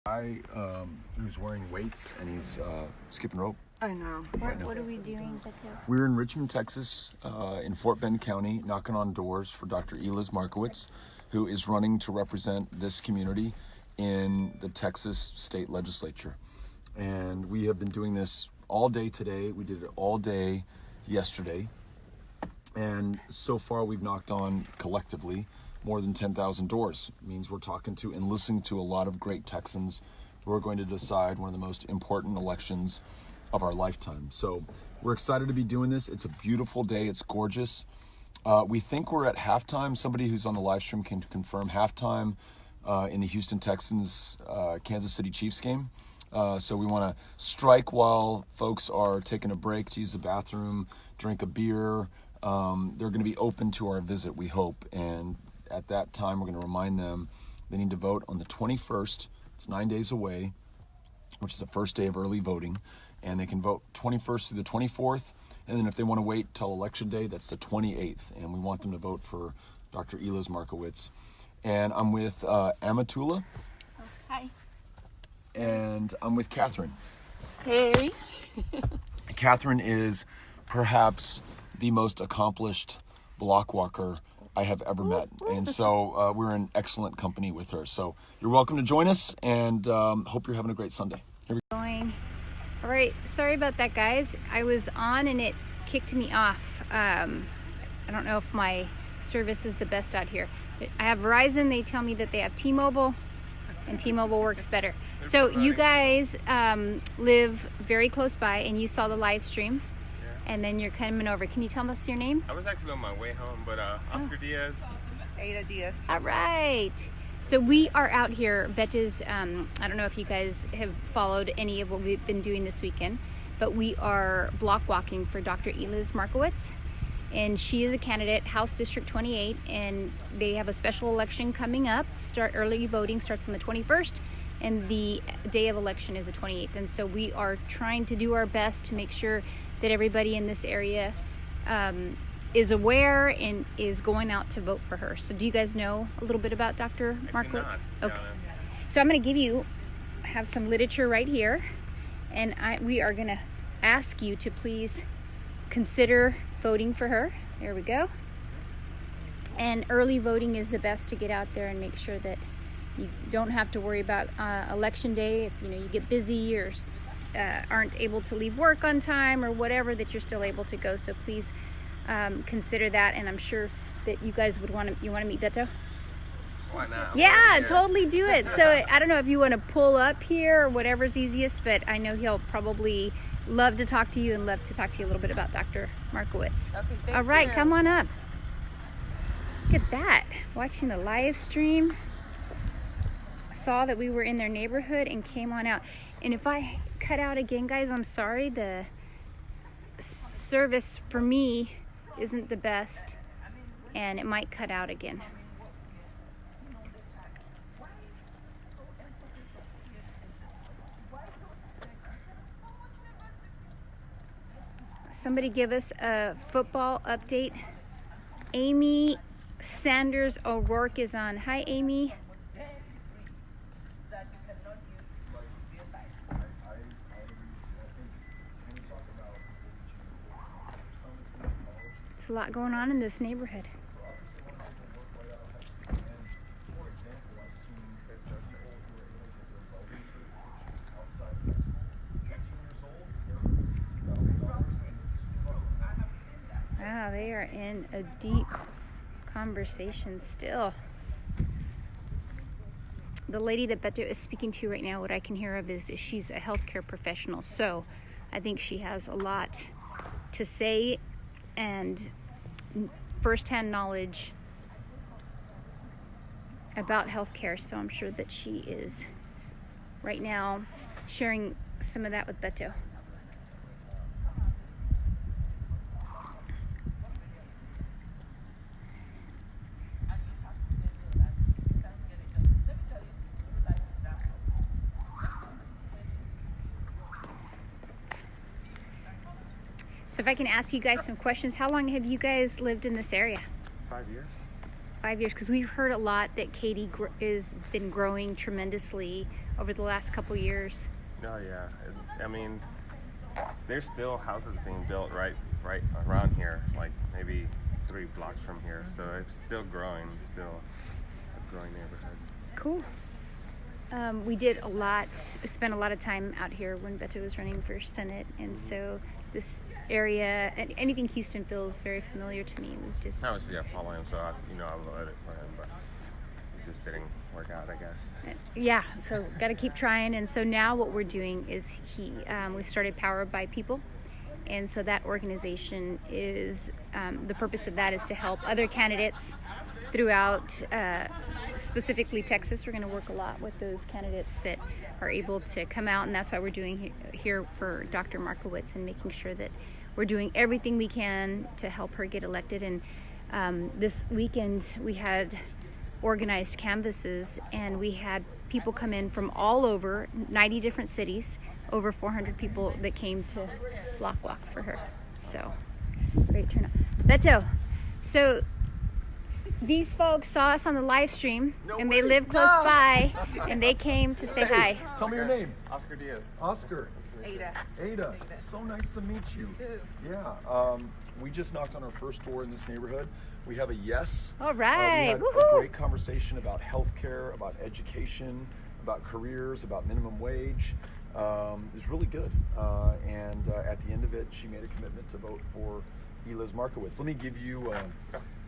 Guy who's wearing weights and he's skipping rope. I know. What are we doing, Beto? We're in Richmond, Texas, in Fort Bend County, knocking on doors for Dr. Eliz Markowitz, who is running to represent this community in the Texas state legislature. And we have been doing this all day today. We did it all day yesterday. And so far we've knocked on collectively more than 10,000 doors. It means we're talking to and listening to a lot of great Texans who are going to decide one of the most important elections of our lifetime. So we're excited to be doing this. It's a beautiful day. It's gorgeous. We think we're at halftime. Somebody who's on the live stream can confirm halftime in the Houston Texans Kansas City Chiefs game. So we want to strike while folks are taking a break to use the bathroom, drink a beer. They're going to be open to our visit, we hope. And at that time, we're going to remind them they need to vote on the 21st. It's 9 days away, which is the first day of early voting. And they can vote 21st through the 24th. And then if they want to wait till Election Day, that's the 28th. And we want them to vote for Dr. Eliz Markowitz. And I'm with Amatula. Oh, hi. And I'm with Catherine. Hey. Catherine is perhaps the most accomplished block walker I have ever met. And so we're in excellent company with her. So you're welcome to join us, and hope you're having a great Sunday. Here we go. All right, sorry about that, guys. I was on and it kicked me off. I don't know if my service is the best out here. I have Verizon. They tell me that they have T-Mobile, and T-Mobile works better. So you guys live very close by, and you saw the live stream. And then you're coming over. Can you tell us your name? I was actually on my way home, but Oscar Diaz. Ada Diaz. All right. So we are out here. Beto's, I don't know if you guys have followed any of what we've been doing this weekend, but we are block walking for Dr. Eliz Markowitz. And she is a candidate, House District 28, and they have a special election coming up. Early voting starts on the 21st, and the day of election is the 28th. And so we are trying to do our best to make sure that everybody in this area is aware and is going out to vote for her. So do you guys know a little bit about Dr. Markowitz? Okay. So I'm going to have some literature right here, and we are going to ask you to please consider voting for her. There we go. And early voting is the best to get out there and make sure that you don't have to worry about election day. If you get busy or aren't able to leave work on time or whatever, that you're still able to go. So please consider that, and I'm sure that you guys would want to meet Beto. Why not? Yeah, totally do it. So I don't know if you want to pull up here or whatever's easiest, but I know he'll probably love to talk to you and love to talk to you a little bit about Dr. Markowitz. Okay, all right, come on up. Look at that, watching the live stream. Saw that we were in their neighborhood and came on out. And if I cut out again, guys, I'm sorry. The service for me isn't the best, and it might cut out again. Somebody give us a football update. Amy Sanders O'Rourke is on. Hi, Amy. It's a lot going on in this neighborhood. Wow, they are in a deep conversation still. The lady that Beto is speaking to right now, what I can hear of is she's a healthcare professional. So I think she has a lot to say and firsthand knowledge about healthcare. So I'm sure that she is right now sharing some of that with Beto. So if I can ask you guys some questions, how long have you guys lived in this area? 5 years. 5 years? Because we've heard a lot that Katie is been growing tremendously over the last couple years. Oh yeah, I mean, there's still houses being built right around here, like maybe 3 blocks from here. So it's still growing, still a growing neighborhood. Cool. We spent a lot of time out here when Beto was running for Senate, and so this area, and anything Houston feels very familiar to me. We've just I was following him, so I voted for him, but it just didn't work out, I guess. Yeah, so got to keep trying. And so now what we're doing is we've started Powered by People, and so that organization is the purpose of that is to help other candidates throughout, specifically Texas. We're going to work a lot with those candidates that are able to come out, and that's why we're doing here for Dr. Markowitz and making sure that we're doing everything we can to help her get elected. And this weekend we had organized canvases, and we had people come in from all over 90 different cities, over 400 people that came to block walk for her. So great turnout. Beto, so these folks saw us on the live stream, and they live close by, and they came to say hi. Tell me your name. Oscar Diaz. Oscar. Ada. So nice to meet you. Yeah. We just knocked on our first door in this neighborhood. We have a yes. All We right. had Woohoo. a great conversation about healthcare, about education, about careers, about minimum wage. It was really good. And at the end of it, she made a commitment to vote for Eliz Markowitz. Let me give you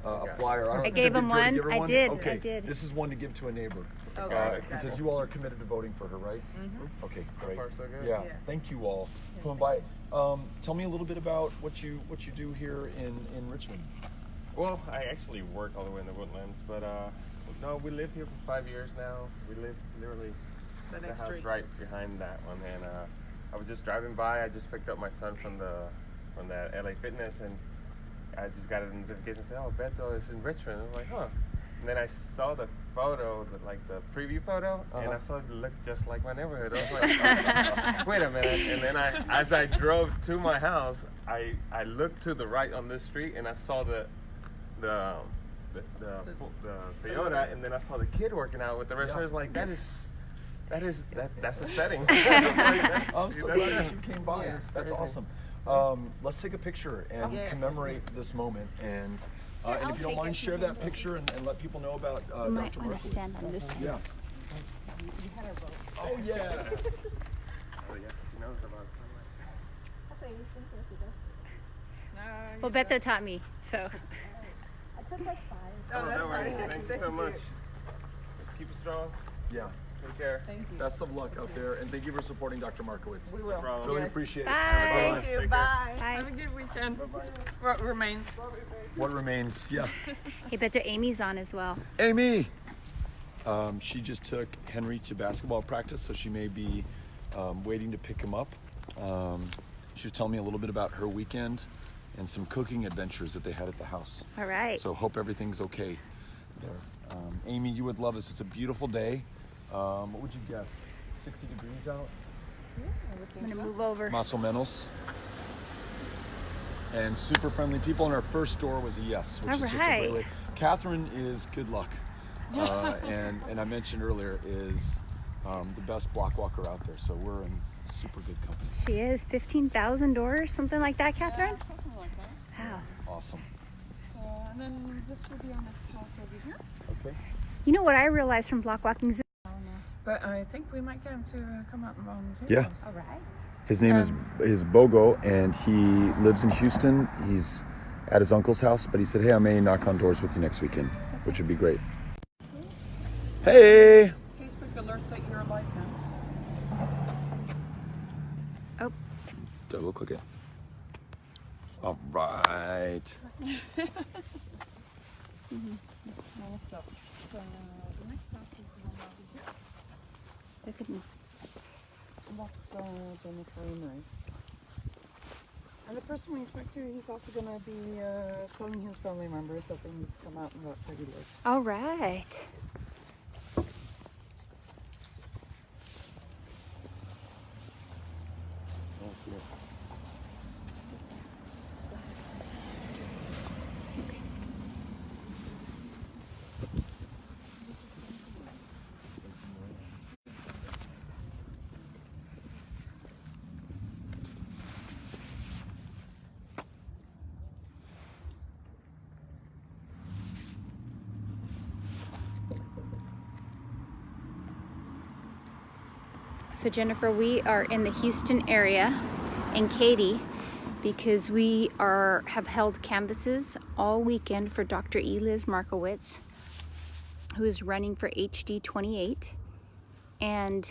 a flyer. I gave him one. I did. Okay. I did. This is one to give to a neighbor. Okay. Because you all are committed to voting for her, right? Mm-hmm. Okay, great. So far, so good. Yeah. Thank you all. Come by. Tell me a little bit about what you do here in Richmond. Well, I actually work all the way in the Woodlands, but no, we lived here for 5 years now. We live literally The the next house street. right behind that one, and I was just driving by. I just picked up my son from that LA Fitness, and I just got a notification and said, "Oh, Beto is in Richmond." I was like, "Huh." And then I saw the photo, the preview photo, and I saw it looked just like my neighborhood. I was like, "Wait a minute!" And then as I drove to my house, I looked to the right on this street, and I saw the Toyota, and then I saw the kid working out with the rest. I was like, that's a setting. I'm so glad that you came by. Yeah. That's awesome. Let's take a picture and Yes. commemorate this moment. And if you don't mind, share that picture and let people know about You might Dr. want to Markowitz. stand on this side. Yeah. Oh yeah. Oh yes, she knows about sunlight. Well, Beto taught me, so. Oh, Oh, that's no worries. nice. Thank you so much. Keep it strong. Yeah. Take care. Thank you. Best of luck out there, and thank you for supporting Dr. Markowitz. We will. problem. Really Yes. appreciate it. Bye. Thank you. Take care. Bye. Bye. Have a good weekend. What remains? What remains? Yeah. Hey, Beto, Amy's on as well. Amy. She just took Henry to basketball practice, so she may be waiting to pick him up. She was telling me a little bit about her weekend and some cooking adventures that they had at the house. All right. So hope everything's okay there. Amy, you would love this. It's a beautiful day. What would you guess? 60 degrees out? I'm going to move over. Más o menos. And super friendly people. And our first door was a yes, which All is just a right. great way. Catherine is good luck. And I mentioned earlier is the best block walker out there. So we're in super good company. She is 15,000 doors, something like that, Catherine? Something like that. Wow. Awesome. So, and then this will be our next house over here. Okay. You know what I realized from block walking is But I think we might get him to come out and volunteer. Yeah. with us. all right. His name is Bogo, and he lives in Houston. He's at his uncle's house, but he said, "Hey, I may knock on doors with you next weekend," which would be great. Hey. Facebook alerts that you're alive now. Oh, Double click it. All right. Nice stuff. So the next house is one over here. look at me. And that's Jennifer Emery. And the person we spoke to, he's also going to be telling his family members that they need to come out and vote for Eliz. All right. So Jennifer, we are in the Houston area in Katy because we have held canvasses all weekend for Dr. Eliz Markowitz, who is running for HD 28, and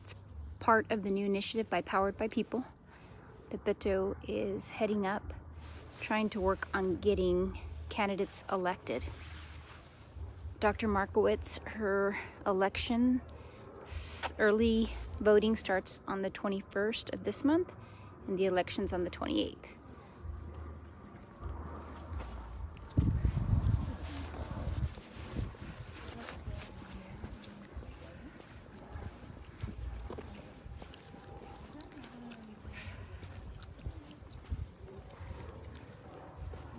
it's part of the new initiative by Powered by People that Beto is heading up, trying to work on getting candidates elected. Dr. Markowitz, her election, early voting starts on the 21st of this month, and the election's on the 28th.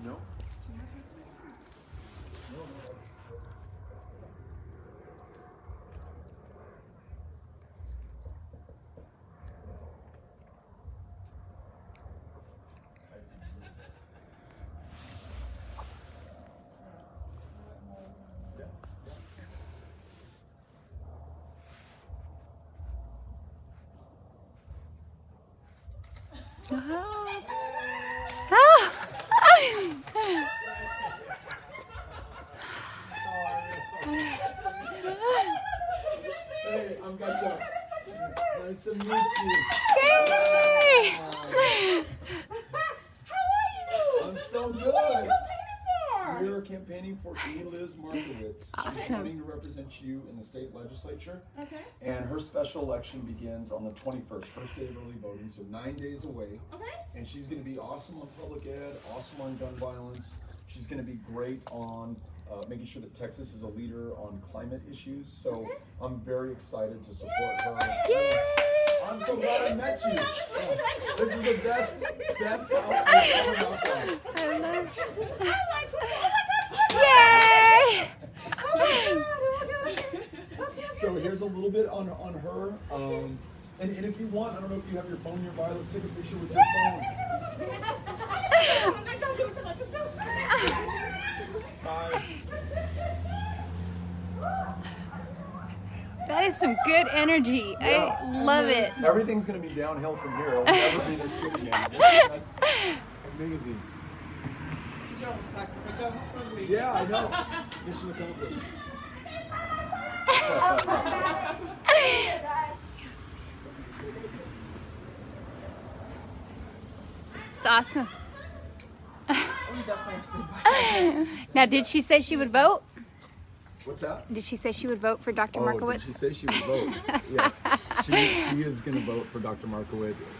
No. Hey, I'm Beto. Nice to meet you. Yay! I'm so good. We're campaigning for Eliz Markowitz. She's Awesome. running to represent you in the state legislature. Okay. And her special election begins on the 21st, first day of early voting, so 9 days away. Okay. And she's going to be awesome on public ed, awesome on gun violence. She's going to be great on making sure that Texas is a leader on climate issues. So I'm very excited to support her. Yay! I'm so glad I met you. This is the best house we've ever knocked on. I love Yay! So here's a little bit on her. And if you want, I don't know if you have your phone nearby, let's take a picture with your phone. Bye. That is some good energy. Yeah. I love it. Everything's going to be downhill from here. It'll never be this good again. That's amazing. Yeah, I know. Mission accomplished. It's awesome. Now, did she say she would vote? What's that? Did she say she would vote for Dr. Oh, Markowitz? did she say she would vote? Yes. She is going to vote for Dr. Markowitz.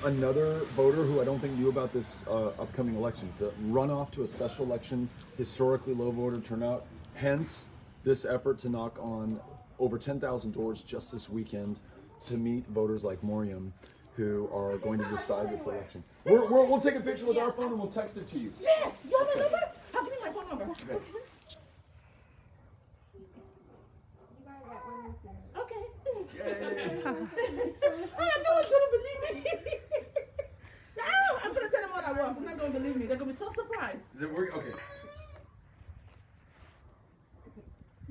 Another voter who I don't think knew about this upcoming election. It's a runoff to a special election, historically low voter turnout. Hence, this effort to knock on over 10,000 doors just this weekend to meet voters like Moriam, who are going to decide this election. We'll take a picture with our phone and we'll text it to you. Yes. You have my number? I'll give you my phone number. Okay. Okay. Yay. I have no one's gonna believe me. No, I'm gonna tell them what I want. They're not gonna believe me. They're gonna be so surprised. Is it working? Okay.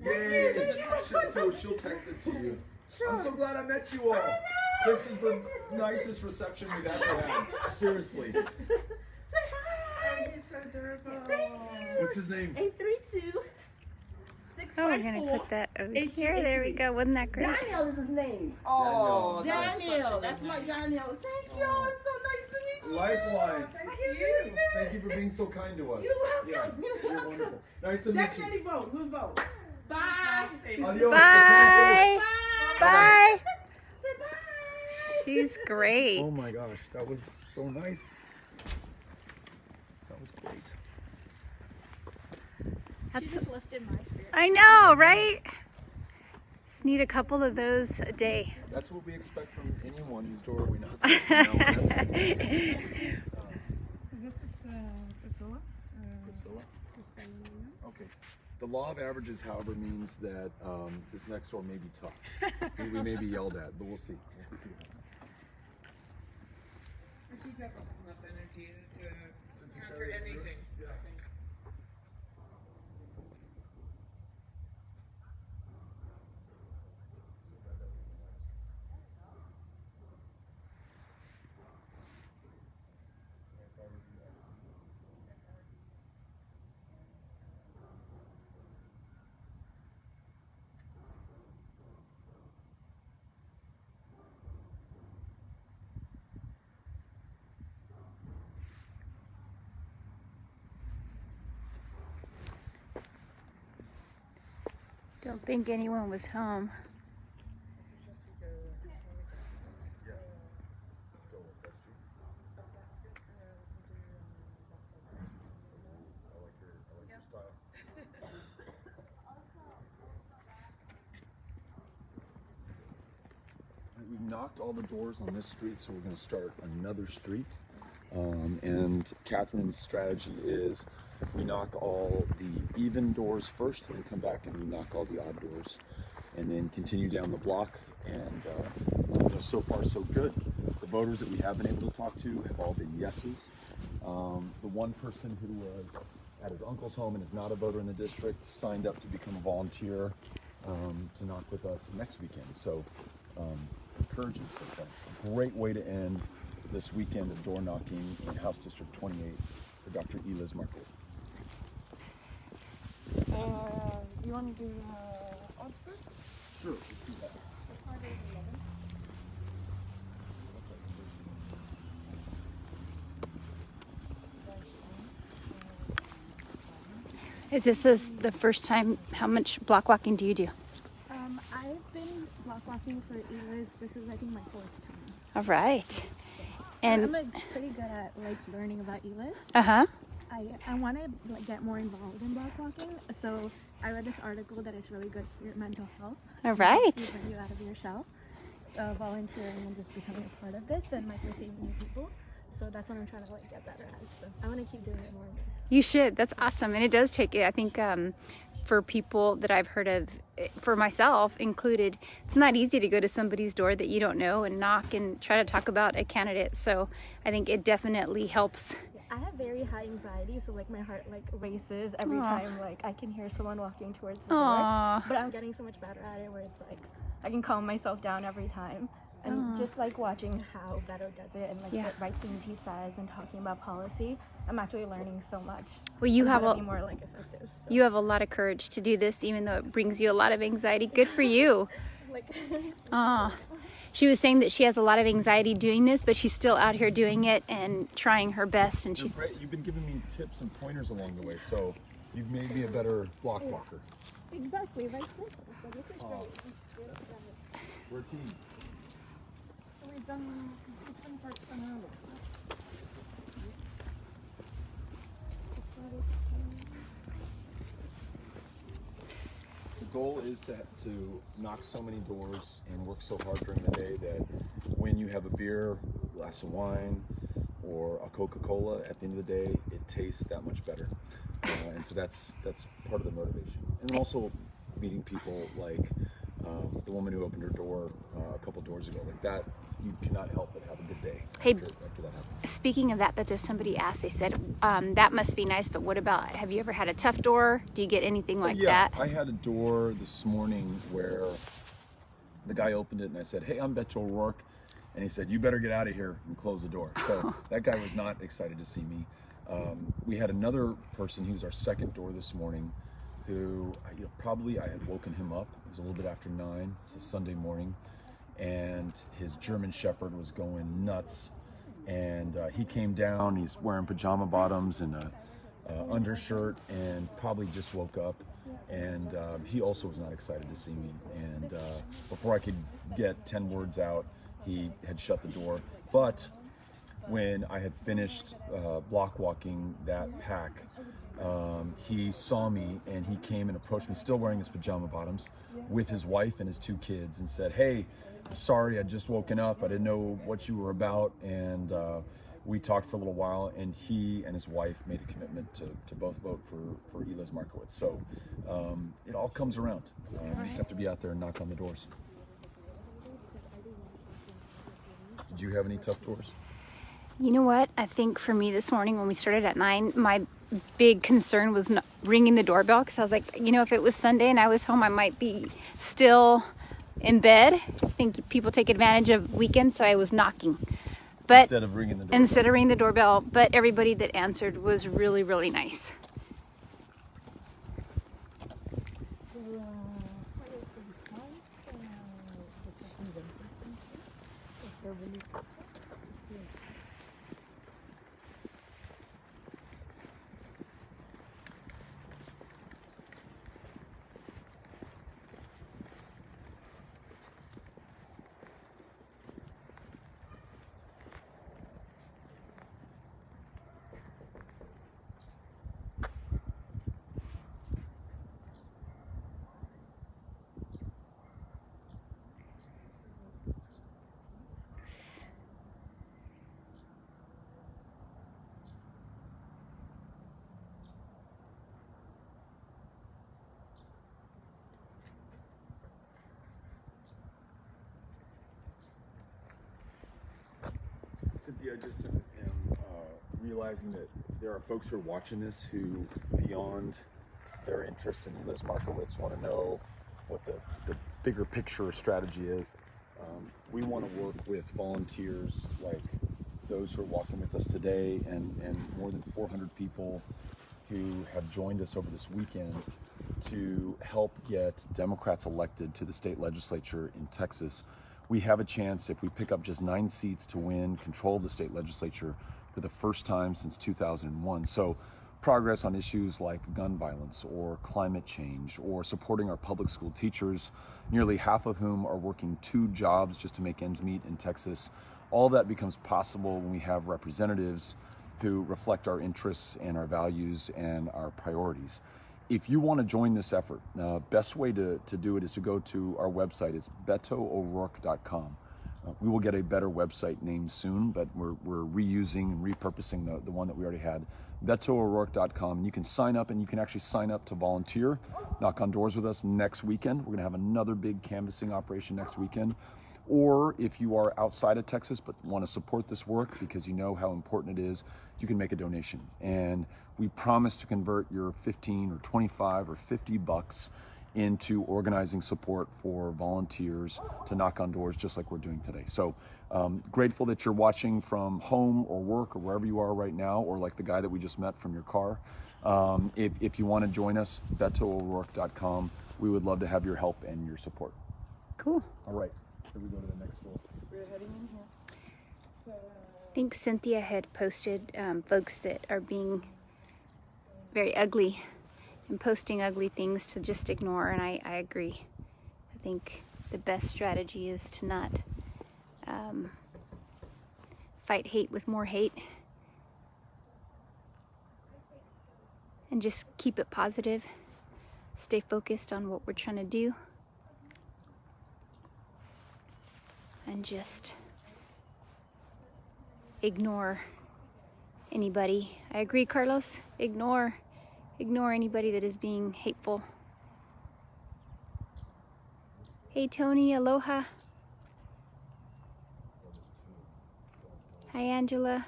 Yay! So she'll text it to you. Sure. I'm so glad I met you all. This is the nicest reception we've ever had. Seriously. Say hi. He's so adorable. Thank you. What's his name? 832 Oh, we're going to put that over here. There we go. Wasn't that great? Daniel is his name. Oh, Daniel. That's my Daniel. Thank you. It's so nice to meet you. Likewise. Thank you. Thank you for being so kind to us. You're welcome. Yeah, You're you're welcome. wonderful. Nice to meet Definitely vote. We'll vote. Bye. you. Adios. Bye. Bye. Say bye. She's great. Oh my gosh, that was so nice. That was great. That's, she just lifted my spirit. I know, right? Just need a couple of those a day. That's what we expect from anyone whose door we knock on. You know, that's- So this is Priscilla. Priscilla? Okay. The law of averages, however, means that this next door may be tough. We may be yelled at, but we'll see. We'll see. She got enough energy to conquer anything. Yeah. I think. Don't think anyone was home. We've knocked all the doors on this street, so we're going to start another street. And Catherine's strategy is we knock all the even doors first, and then come back and we knock all the odd doors, and then continue down the block. And so far, so good. The voters that we have been able to talk to have all been yeses. The one person who was at his uncle's home and is not a voter in the district signed up to become a volunteer to knock with us next weekend. So encouraging for that. Great way to end this weekend of door knocking in House District 28 for Dr. Eliz Markowitz. You want to do Oxford? Sure, let's do that. Is this the first time? How much block walking do you do? I've been block walking for Eliz. This is, I think, my 4th time. All right. And I'm like pretty good at like learning about Eliz. uh-huh. I want to like get more involved in block walking, so I read this article that is really good for your mental health. All right. To bring you out of your shell, volunteering and just becoming a part of this and like receiving new people. So that's what I'm trying to like get better at. So I want to keep doing it more and more. You should. That's awesome. And it does take, I think, for people that I've heard of, for myself included, it's not easy to go to somebody's door that you don't know and knock and try to talk about a candidate. So I think it definitely helps. Yeah, I have very high anxiety, so like my heart like races every Aw. time like I can hear someone walking towards the Aw. door. But I'm getting so much better at it where it's like I can calm myself down every time. And just like watching how Beto does it and like Yeah. the right things he says and talking about policy, I'm actually learning so much. Well, you on have how a to be more like effective. So. you have a lot of courage to do this, even though it brings you a lot of anxiety. Good for you. Like She was saying that she has a lot of anxiety doing this, but she's still out here doing it and trying her best. And You're she's great. You've been giving me tips and pointers along the way, so you've made me a better block walker. exactly vice versa. So this is great. We're a team. So we've done different parts of the world. The goal is to knock so many doors and work so hard during the day that when you have a beer, a glass of wine, or a Coca-Cola at the end of the day, it tastes that much better. And so that's part of the motivation. And then also meeting people like the woman who opened her door a couple doors ago. Like that, you cannot help but have a good day Hey, after that happens. speaking of that, but there's somebody asked, they said, that must be nice, but what about, have you ever had a tough door? Do you get anything like Yeah, that? I had a door this morning where the guy opened it and I said, "Hey, I'm Beto O'Rourke." And he said, "You better get out of here," and close the door. So that guy was not excited to see me. We had another person, he was our second door this morning, who probably I had woken him up. It was a little bit after 9. It's a Sunday morning. And his German Shepherd was going nuts. And he came down, he's wearing pajama bottoms and a undershirt and probably just woke up. And he also was not excited to see me. And before I could get 10 words out, he had shut the door. But when I had finished block walking that pack, he saw me and he came and approached me, still wearing his pajama bottoms, with his wife and his 2 kids, and said, "Hey, I'm sorry, I'd just woken up. I didn't know what you were about." And we talked for a little while, and he and his wife made a commitment to both vote for Eliz Markowitz. So it all comes around. You just have to be out there and knock on the doors. Did you have any tough doors? You know what? I think for me this morning when we started at 9, my big concern was not ringing the doorbell, because I was like, if it was Sunday and I was home, I might be still in bed. I think people take advantage of weekends, so I was knocking. But Instead of ringing the doorbell. instead of ringing the doorbell, but everybody that answered was really, really nice. Cynthia, I just am realizing that there are folks who are watching this who, beyond their interest in Liz Markowitz, want to know what the bigger picture strategy is. We want to work with volunteers like those who are walking with us today, and more than 400 people who have joined us over this weekend to help get Democrats elected to the state legislature in Texas. We have a chance, if we pick up just 9 seats, to win control of the state legislature for the first time since 2001. So progress on issues like gun violence or climate change or supporting our public school teachers, nearly half of whom are working 2 jobs just to make ends meet in Texas. All that becomes possible when we have representatives who reflect our interests and our values and our priorities. If you want to join this effort, best way to do it is to go to our website. It's betoo'rourke.com. We will get a better website name soon, but we're reusing and repurposing the one that we already had. betoo'rourke.com. You can sign up, and you can actually sign up to volunteer, knock on doors with us next weekend. We're going to have another big canvassing operation next weekend. Or if you are outside of Texas but want to support this work because you know how important it is, you can make a donation. And we promise to convert your 15 or 25 or 50 bucks into organizing support for volunteers to knock on doors just like we're doing today. So grateful that you're watching from home or work or wherever you are right now, or like the guy that we just met from your car. If you want to join us, betoo'rourke.com. We would love to have your help and your support. Cool. All right, here we go to the next door. We're heading in here. So, I think Cynthia had posted folks that are being very ugly and posting ugly things to just ignore, and I agree. I think the best strategy is to not fight hate with more hate, and just keep it positive, stay focused on what we're trying to do, and just ignore anybody. I agree, Carlos. Ignore anybody that is being hateful. Hey Tony, aloha. Hi Angela.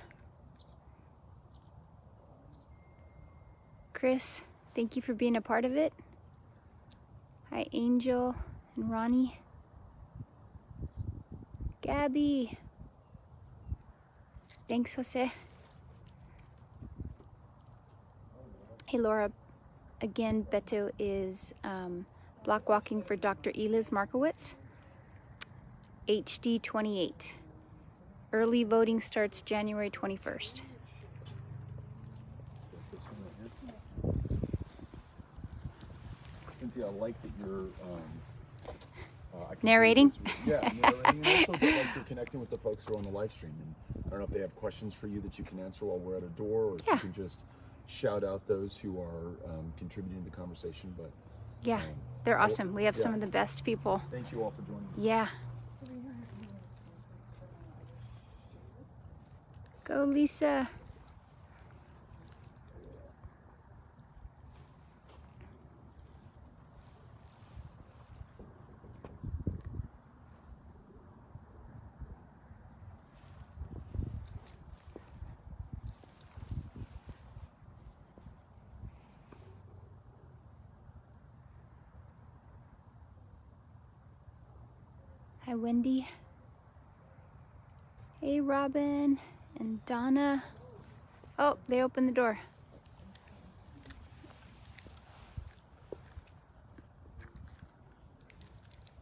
Chris, thank you for being a part of it. Hi Angel and Ronnie. Gabby. Thanks, Jose. Hey Laura, again, Beto is block walking for Dr. Eliz Markowitz, HD 28. Early voting starts January 21st. Cynthia, I like that you're I can Narrating? hear this. Yeah, narrating. And also that, like, you're connecting with the folks who are on the live stream. And I don't know if they have questions for you that you can answer while we're at a door, or if Yeah. you can just shout out those who are contributing to the conversation. But Yeah, they're awesome. We have some yeah. of the best people. Thank you all for joining us. Yeah. Go, Lisa. Hi, Wendy. Hey, Robin and Donna. Oh, they opened the door.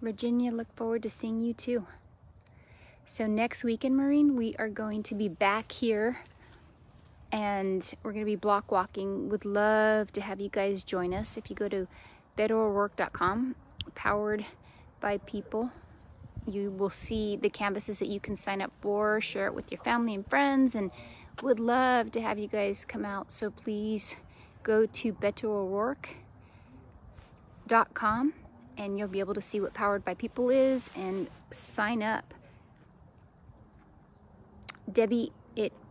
Virginia, look forward to seeing you too. So next weekend, Maureen, we are going to be back here and we're going to be block walking. Would love to have you guys join us. If you go to betoo'rourke.com, powered by people, you will see the canvases that you can sign up for, share it with your family and friends, and would love to have you guys come out. So please go to betoo'rourke.com and you'll be able to see what Powered by People is and sign up. Debbie,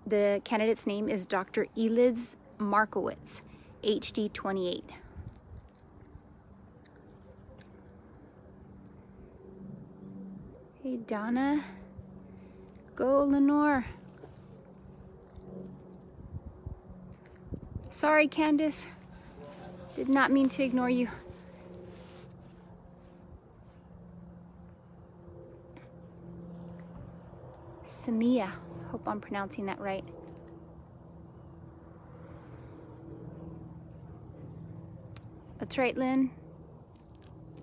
the candidate's name is Dr. Eliz Markowitz, HD 28. Hey Donna, go Lenore. Sorry, Candace. Did not mean to ignore you. Samia. Hope I'm pronouncing that right. That's right, Lynn.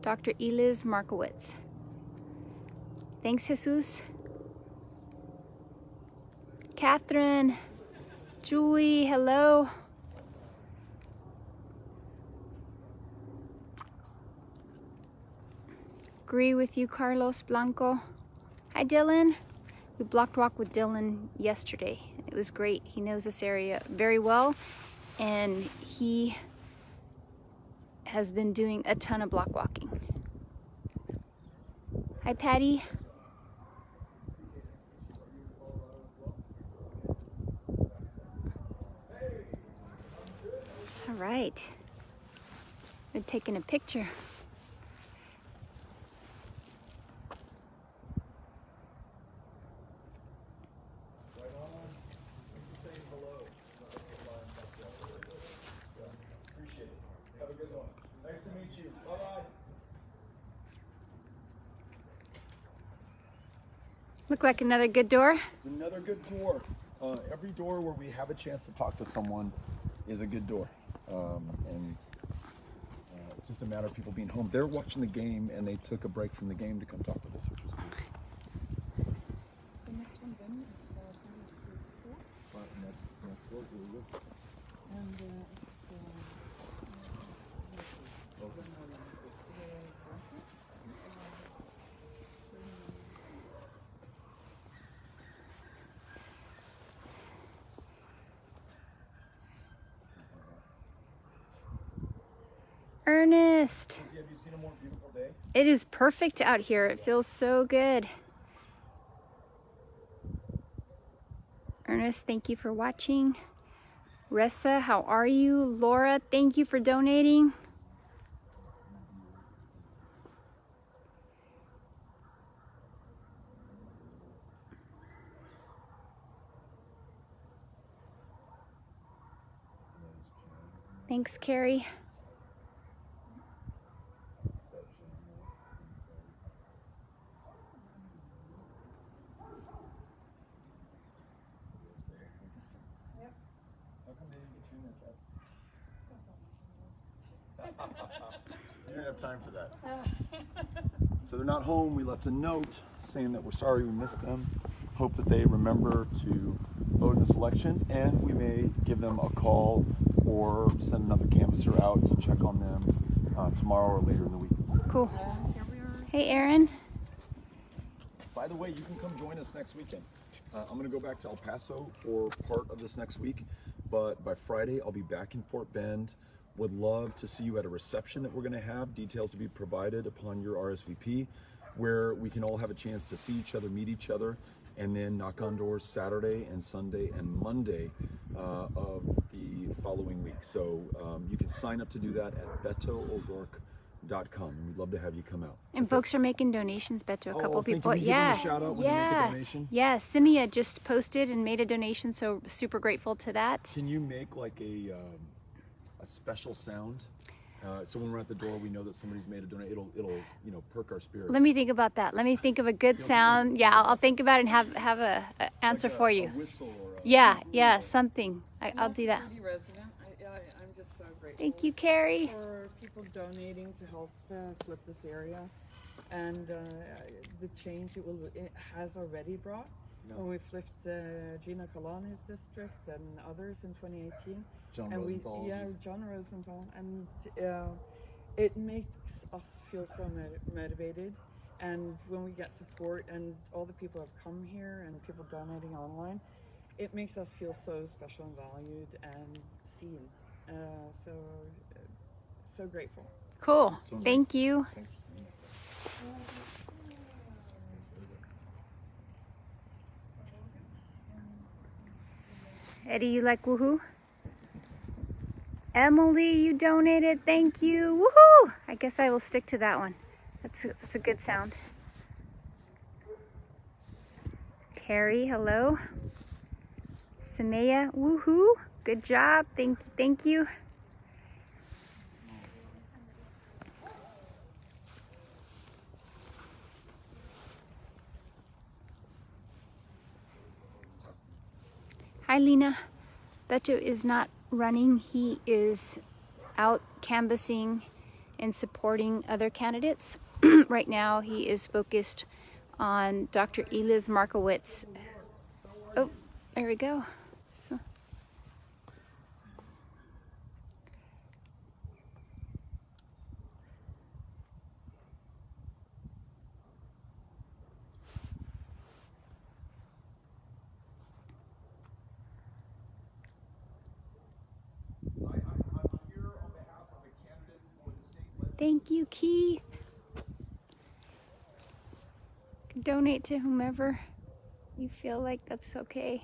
Dr. Eliz Markowitz. Thanks, Jesus. Catherine. Julie, hello. Agree with you, Carlos Blanco. Hi, Dylan. We blocked walk with Dylan yesterday. It was great. He knows this area very well, and he has been doing a ton of block walking. Hi, Patty. All right. We're taking a picture. Look like another good door. Another good door. Every door where we have a chance to talk to someone is a good door. And it's just a matter of people being home. They're watching the game and they took a break from the game to come talk to us, which was good. So next one then is 34. Next door, here we go. And it's Ernest. Have you seen a more beautiful day? It is perfect out here. It feels so good. Ernest, thank you for watching. Ressa, how are you? Laura, thank you for donating. Thanks, Carrie. You didn't have time for that. So they're not home. We left a note saying that we're sorry we missed them. Hope that they remember to vote in this election, and we may give them a call or send another canvasser out to check on them tomorrow or later in the week. Cool. Hey, Aaron. By the way, you can come join us next weekend. I'm going to go back to El Paso for part of this next week, but by Friday I'll be back in Fort Bend. Would love to see you at a reception that we're going to have, details to be provided upon your RSVP, where we can all have a chance to see each other, meet each other, and then knock on doors Saturday and Sunday and Monday of the following week. So you can sign up to do that at BetoO'Rourke.com, and we'd love to have you come out. And folks are making donations, Beto. A couple people. Can you give them a shout out when you make a donation? Yeah. Simia just posted and made a donation, so super grateful to that. Can you make like a special sound? So when we're at the door, we know that somebody's made a donation. It'll perk our spirits. Let me think about that. Let me think of a good sound. Yeah, I'll think about it and have a answer Like for a you. whistle or a... Yeah, something. I'll do that. Pretty resident. I'm just so grateful. Thank you, Carrie. For people donating to help flip this area, and the change it has already brought. Yeah. When we flipped Gina Kalani's district and others in 2018. John And Rosenthal. John Rosenthal, and it makes us feel so motivated. And when we get support, and all the people have come here, and people donating online, it makes us feel so special and valued and seen. So grateful. Cool. So nice. Thank you. Thanks for saying that. Eddie, you like woohoo? Emily, you donated. Thank you. Woohoo! I guess I will stick to that one. That's a good sound. Carrie, hello. Samaya, woohoo. Good job. Thank you. Thank you. Hi, Lena. Beto is not running. He is out canvassing and supporting other candidates. Right now, he is focused on Dr. Eliz Markowitz. Oh, there we go. So. Thank you, Keith. Donate to whomever you feel like that's okay.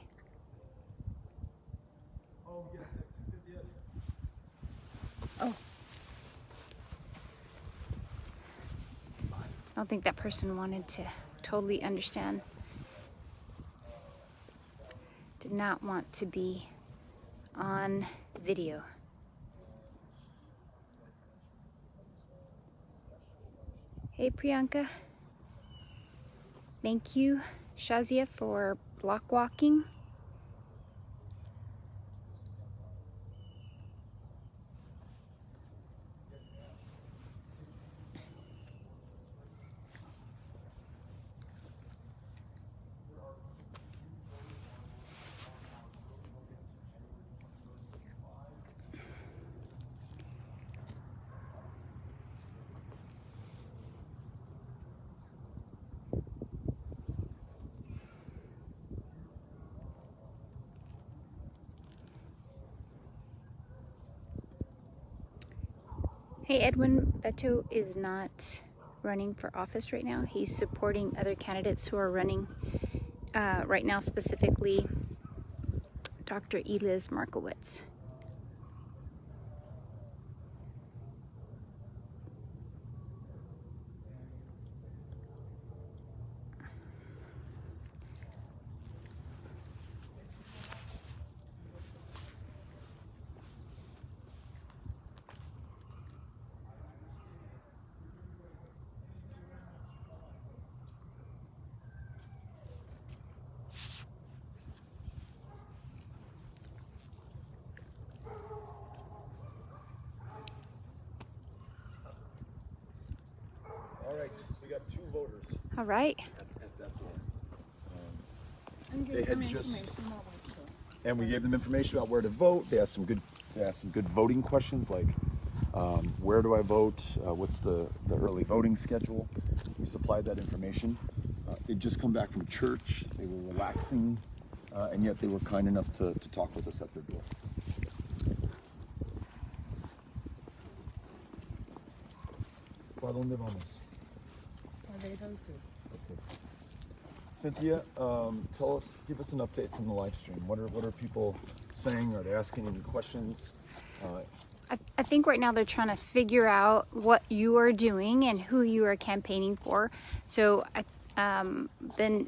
Oh. I don't think that person wanted to totally understand. Did not want to be on video. Hey, Priyanka. Thank you, Shazia, for block walking. Hey, Edwin, Beto is not running for office right now. He's supporting other candidates who are running right now, specifically Dr. Eliz Markowitz. All right, so we got 2 voters All right. at that door. And They give had them just- information about what to do. And we gave them information about where to vote. They asked some good voting questions like where do I vote? What's the early voting schedule? We supplied that information. They'd just come back from church. They were relaxing, and yet they were kind enough to talk with us at their door. ¿Para dónde vamos? Cynthia, give us an update from the live stream. What are people saying? Are they asking any questions? I think right now they're trying to figure out what you are doing and who you are campaigning for. So I've been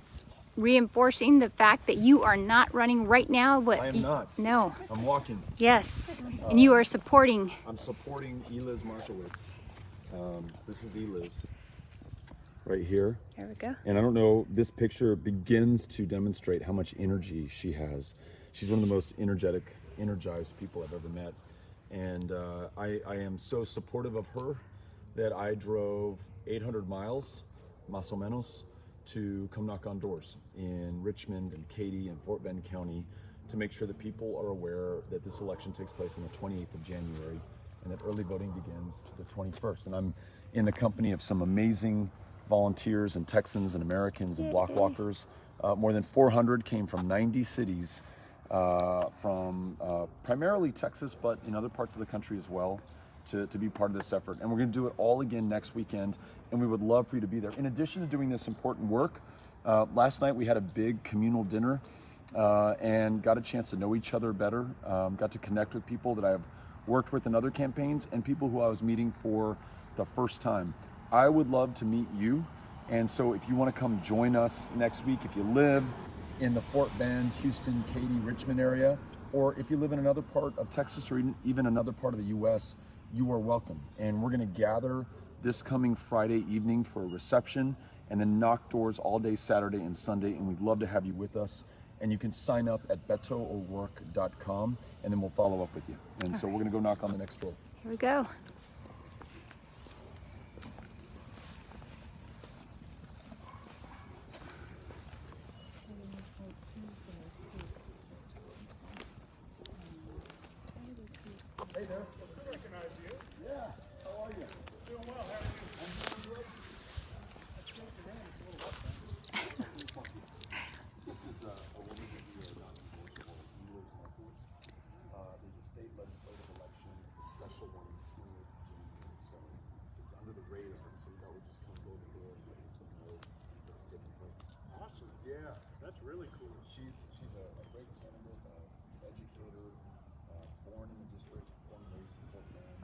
reinforcing the fact that you are not running right now. I am not. No. I'm walking. Yes. And you are supporting. I'm supporting Eliz Markowitz. This is Eliz right here. There we go. And I don't know, this picture begins to demonstrate how much energy she has. She's one of the most energized people I've ever met. And I am so supportive of her that I drove 800 miles, más o menos, to come knock on doors in Richmond and Katy and Fort Bend County to make sure that people are aware that this election takes place on the 28th of January and that early voting begins the 21st. And I'm in the company of some amazing volunteers and Texans and Americans and block walkers. More than 400 came from 90 cities, from primarily Texas, but in other parts of the country as well, to be part of this effort. And we're going to do it all again next weekend, and we would love for you to be there. In addition to doing this important work, last night we had a big communal dinner and got a chance to know each other better, got to connect with people that I've worked with in other campaigns and people who I was meeting for the first time. I would love to meet you, and so if you want to come join us next week, if you live in the Fort Bend, Houston, Katy, Richmond area, or if you live in another part of Texas or even another part of the U.S., you are welcome. And we're going to gather this coming Friday evening for a reception, and then knock doors all day Saturday and Sunday, and we'd love to have you with us. And you can sign up at betoorwork.com, and then we'll follow up with you. And so we're going to go knock on the next door. Here we go. Hey there. I recognize you. Yeah. How are you? Doing well. How are you? I'm doing good. That's great today. It's a little rough. This is a woman who we are not negotiable. There's a state legislative election. It's a special one. It's going to January. So it's under the radar. So we thought we'd just come go to the door and let people know what's taking place. Awesome. Yeah. That's really cool. She's a great candidate, educator, born in the district, born and raised in Fort Bend.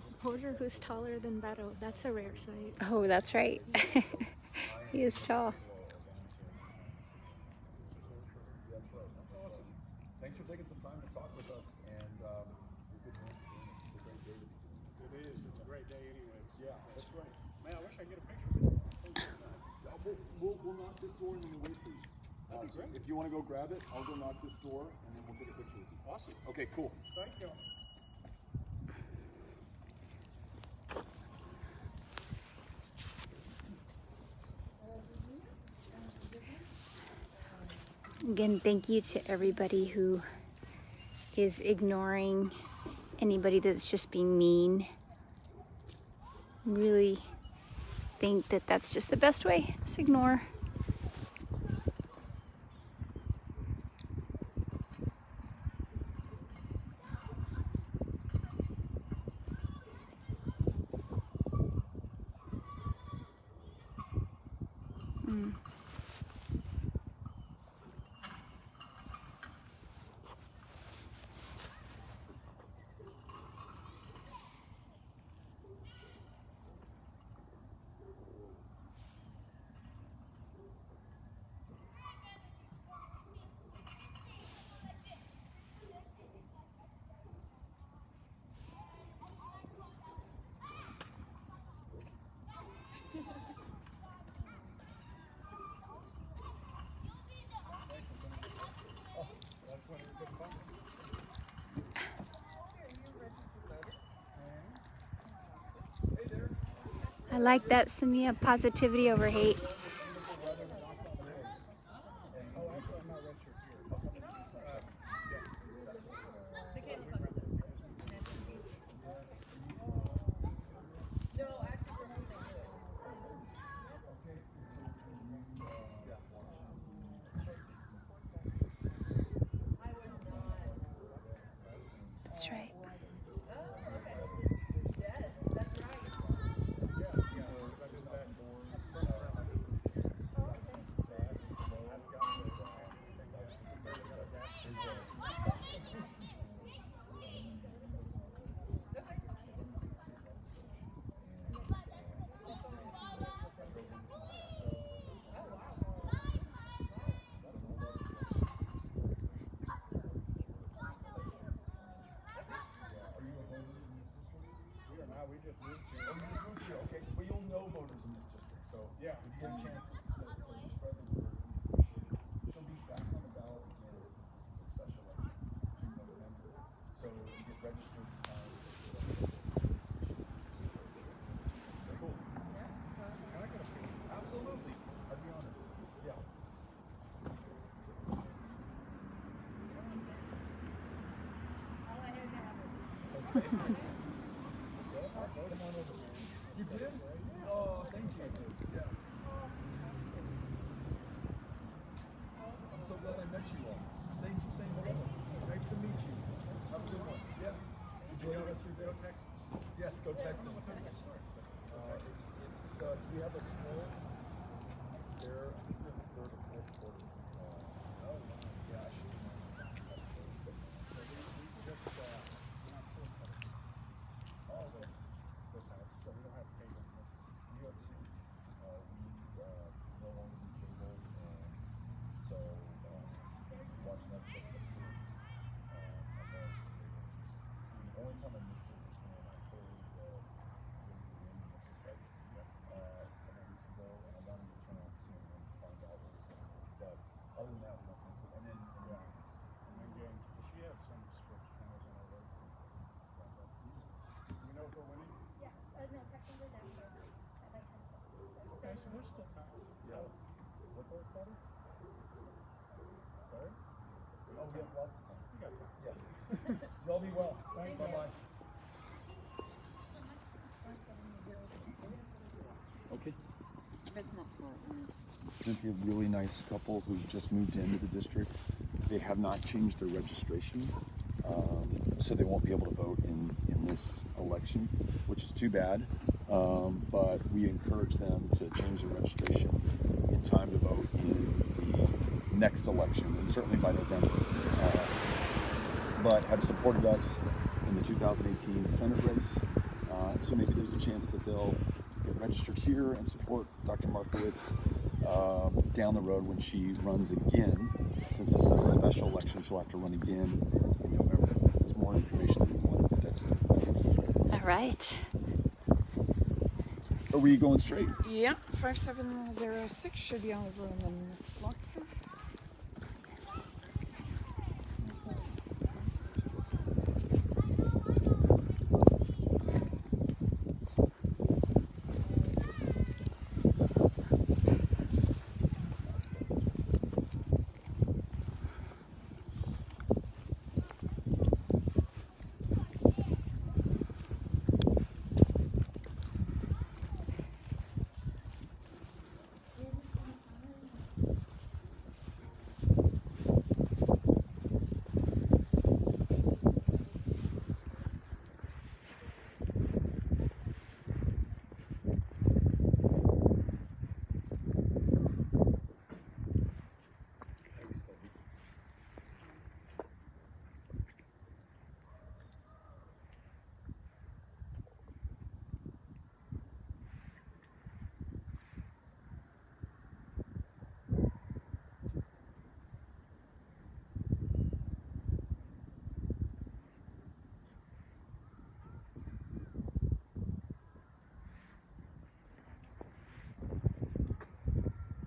Supporter who's taller than Beto. That's a rare sight. Oh, that's right. He is tall. That's right. Awesome. Thanks for taking some time to talk with us, and you're good man for doing this. It's a great day to be doing it. It is. It's a great day anyways. Yeah, that's right. Man, I wish I could get a picture with you. We'll knock this door and then we'll wait for you. That'd be So great. if you want to go grab it, I'll go knock this door and then we'll take a picture with you. Awesome. Okay, cool. Thank you. Again, thank you to everybody who is ignoring anybody that's just being mean. Really think that that's just the best way. Just ignore. I like that, Samia. Positivity over hate. That's right. We just moved here. Oh, you just moved here, okay. Well, you'll know voters in this district, so Yeah. if you get a chance to spread the word, she'll be back on the ballot again since this is a special election in November. So you get registered. Cool. Can I get a picture? Absolutely. I'd be honored. Yeah. You did? Oh, thank you. Yeah. I'm so glad I met you all. Thanks for saying hello. Nice to meet you. Have a good one. Yeah. Enjoy the rest of your day. Go Texas. Yes, go Texas. Do we have a score there? I think they're in the third or fourth quarter. Oh, yeah, I should Oh, this house. So we don't have cable. New York City. We no longer do cable, and so we watch Netflix at kids. well. Thank you. Bye-bye. Okay. That's not far. Cynthia, really nice couple who just moved into the district. They have not changed their registration, so they won't be able to vote in this election, which is too bad. But we encourage them to change their registration in time to vote in the next election, and certainly by November. But have supported us in the 2018 Senate race, so maybe there's a chance that they'll get registered here and support Dr. Markowitz down the road when she runs again. Since this is a special election, she'll have to run again in November. That's more information that we wanted, but that's it. All right. Are we going straight? Yeah, 5706 should be on the road in the next block here.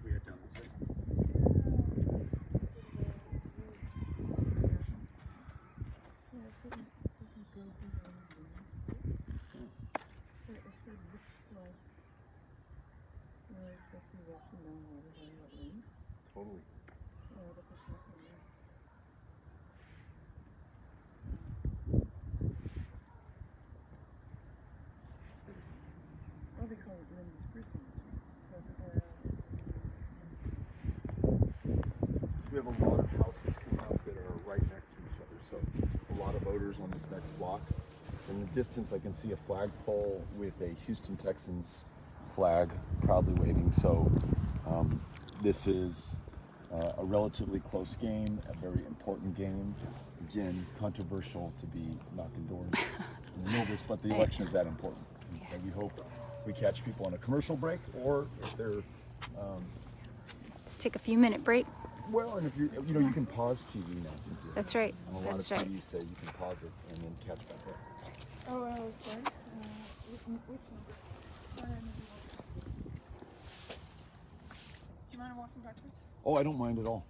We head down this way. Totally. Oh, they call it Linda's Prison. We have a lot of houses coming up that are right next to each other, so a lot of voters on this next block. In the distance, I can see a flagpole with a Houston Texans flag proudly waving. So this is a relatively close game, a very important game. Again, controversial to be knocking doors in the middle of this, but the election is that important. And so we hope we catch people on a commercial break, or if they're Let's take a few minute break. well, and if you you can pause TV now, Cynthia. That's right. And a lot That of is right. TVs say you can pause it and then catch back up. Oh, sorry. Which one? Do you mind walking backwards? Oh, I don't mind at all.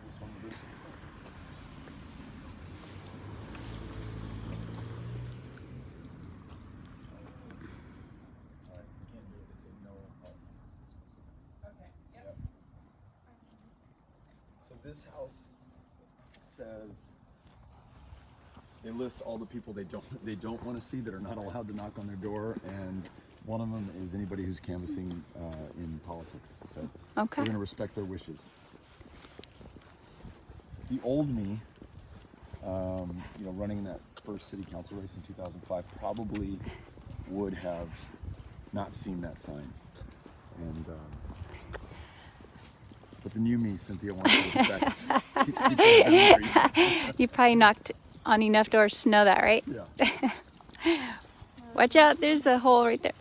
This one will do. All right, you can't do it. They say no politics specific. Okay. Yep. So this house says they list all the people they don't want to see that are not allowed to knock on their door, and One of them is anybody who's canvassing in politics. So Okay. we're going to respect their wishes. The old me, running in that first city council race in 2005, probably would have not seen that sign. And but the new me, Cynthia, wants to respect. keep our boundaries. You probably knocked on enough doors to know that, right? Yeah. Watch out, there's a hole right there.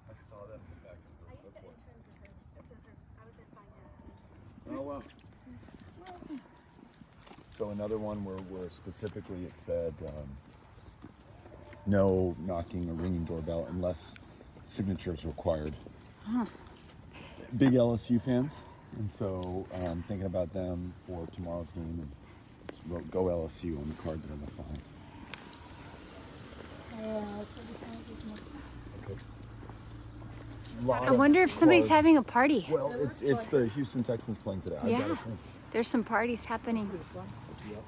I saw that in the back of I the used to book. intern for her. I was in finance. Oh wow. So another one where specifically it said no knocking or ringing doorbell unless signatures required. Big LSU fans, and so thinking about them for tomorrow's game, and just wrote "Go LSU" on the card there on the front. Okay. I wonder if somebody's having a party. Well, it's the Houston Texans playing today. I got Yeah, it from- there's some parties happening. Yep.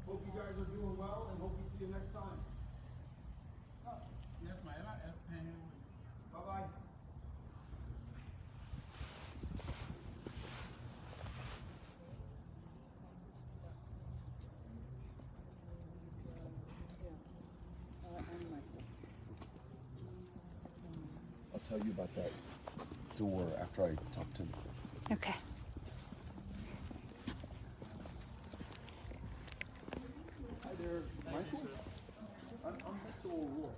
Hope you guys are doing well and hope we see you next time. Yes, ma'am. Bye-bye. I'll tell you about that door after I talk to them. Okay. Hi there, Michael. I'm Beto O'Rourke.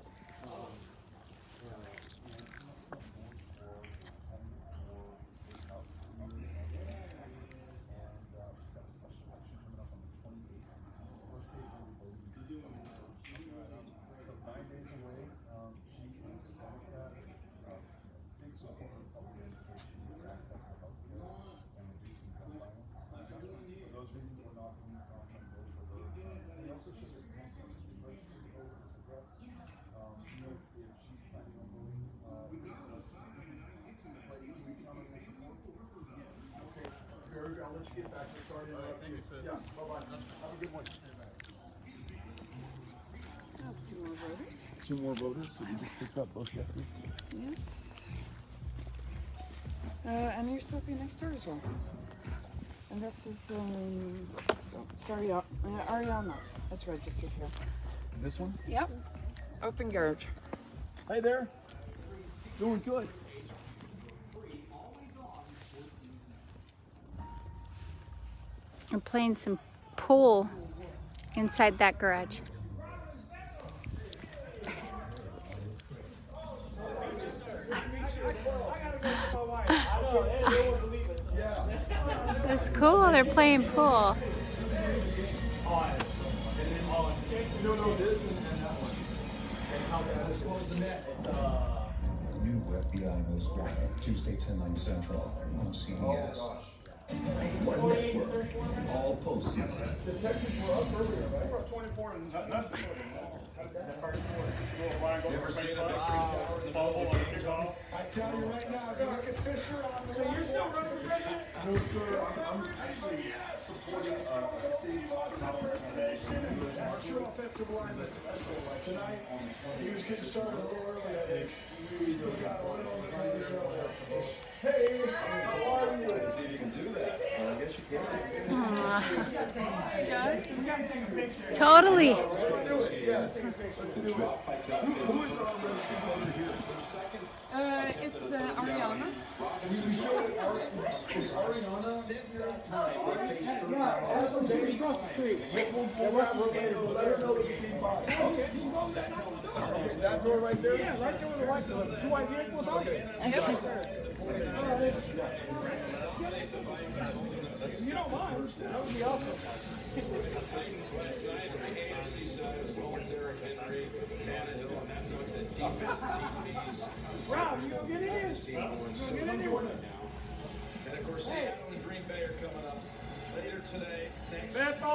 Very good. I'll let you get back to it. Sorry to interrupt you. Yeah, bye-bye. Have a good one. That's 2 more voters. 2 more voters, so we just picked up both yesterday. Yes. And you're supposed to be next door as well. And this is, Ariana is registered here. This one? Yep. Open garage. Hey there. Doing good. I'm playing some pool inside that garage. That's cool, they're playing pool. New FBI Most Wanted, Tuesday 10/9 Central on CBS. One network, all postseason. The Texans were up earlier, right? We're up 24 and not the first quarter. Never seen a victory sour in the middle of the game. I tell you right now, I got Fisher on the. So you're still running the president? No, sir. I'm actually supporting a state organization. Our offensive line is special. Tonight, he was getting started a little early, I think. He's got one on the Hey, how are you? See if you can do that. I guess you can. Totally. Let's do it. Yes. Let's do it. Who is our resident over here? It's Ariana. We showed it. Is Ariana? Since that time. Yeah, also David across the street. We'll grab her later. We'll let her know that we came by. Okay. That door right there? Yeah, right there with the white door. 2 white vehicles on it. You don't mind. That would be awesome. Last night on the AFC side was Lawrence, Derrick Henry, Tannehill, and that puts a defensive team piece. Rob, you gonna get in? Team going so good now. And of course, Seattle and Green Bay are coming up later today. Next. Beto!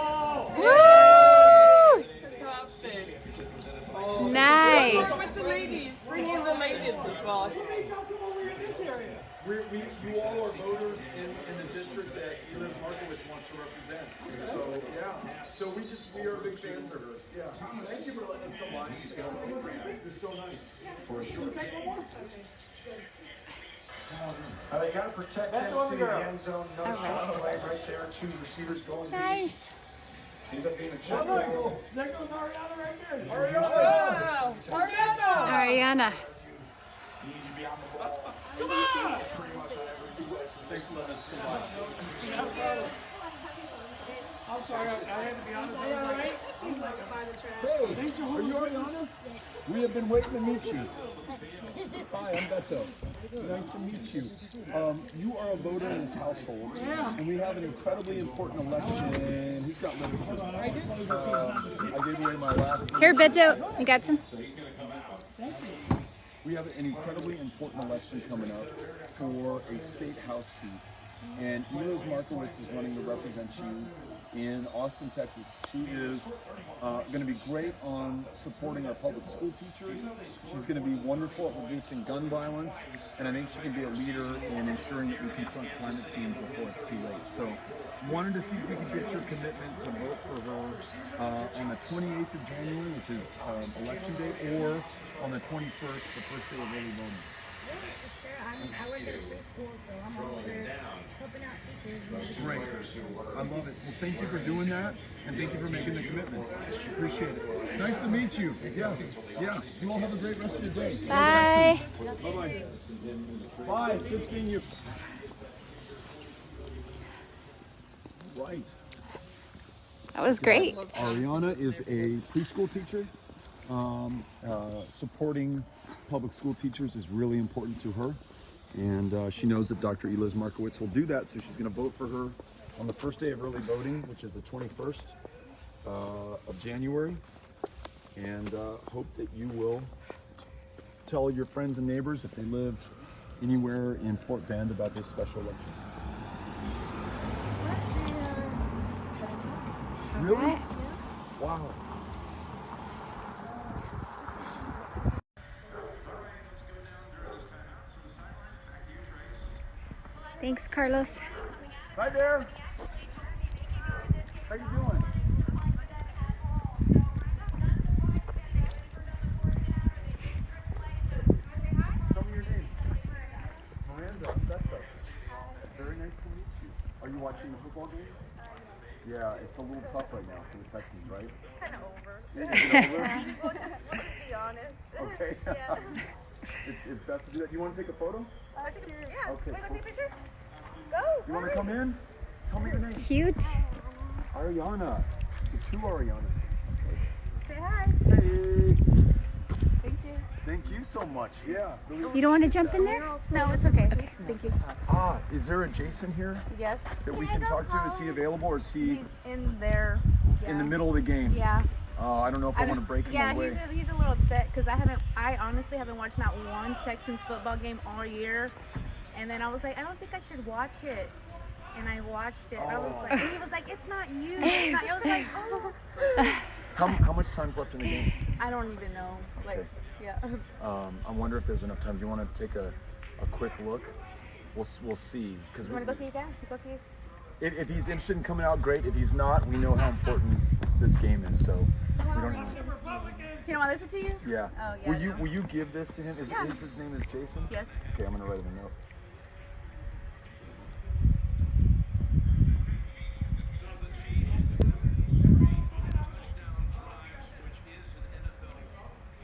Woo! Fantastic. Nice. With the ladies, bring in the ladies as well. You all are voters in the district that Eliz Markowitz wants to represent. So yeah, so we are big fans of hers. Yeah. Thank you for letting us come by. It's so nice. For sure. They got to protect that city end zone. No shot play right there. 2 receivers going deep. Nice. Ends up being a check. There goes Ariana right there. Ariana. Come on! Pretty much on every play. Thanks for letting us come by. I'm sorry, I had to be honest. Are you all right? Hey, are you Ariana? We have been waiting to meet you. Hi, I'm Beto. Nice to meet you. You are a voter in this household, and we have an incredibly important election. Who's got literature? I gave away my last. Here, Beto, you got some? We have an incredibly important election coming up for a state house seat, and Eliz Markowitz is running to represent you in Austin, Texas. She is going to be great on supporting our public school teachers. She's going to be wonderful at reducing gun violence, and I think she can be a leader in ensuring that we confront climate change before it's too late. So, wanted to see if we could get your commitment to vote for her on the 28th of January, which is election day, or on the 21st, the first day of early voting. Yeah, for sure. I work at a preschool, so I'm over there helping out teachers. Great. I love it. Well, thank you for doing that, and thank you for making the commitment. Appreciate it. Nice to meet you. Yes. Yeah. You all have a great rest of your day. Bye. Bye-bye. Bye. Good seeing you. Right. That was great. Ariana is a preschool teacher. Supporting public school teachers is really important to her, and she knows that Dr. Eliz Markowitz will do that, so she's going to vote for her on the first day of early voting, which is the 21st of January, and hope that you will tell your friends and neighbors if they live anywhere in Fort Bend about this special election. Really? Wow. Thanks, Carlos. Hi there. How you doing? Tell me your name. Miranda. Beto. Very nice Nice to meet you. Are you watching the football game? Yeah, it's a little tough right now for the Texans, right? Kind of over. Is it over? We'll just be honest. Okay. Yeah. It's best to do that. Do you want to take a photo? Yeah. Okay, Wait, go cool. take a picture? Go. You want to come in? Tell me your name. Cute. Ariana. So two Arianas. Say hi. Hey. Thank you. Thank you so much. Yeah. Really You don't want to appreciate jump that. in there? No, it's okay. Thank you. Ah, is there a Jason here Yes. that we can talk to? Is he available or is he He's in there. in the middle of the game? Yeah. I don't know if I want to break him away. Yeah, he's a little upset because I honestly haven't watched not one Texans football game all year. And then I was like, I don't think I should watch it. And I watched it. I was like, and he was like, it's not you. It's not. I was like, oh. How much time's left in the game? I don't even know. Like, Okay. yeah. I wonder if there's enough time. Do you want to take a quick look? We'll see. Cause You want to go see it, Dad? Go see it. if he's interested in coming out, great. If he's not, we know how important this game is. So we don't even. You know, I listen to you. Yeah. Oh, yeah. Will you give this to him? His name is Jason? Yes. Okay, I'm gonna write him a note.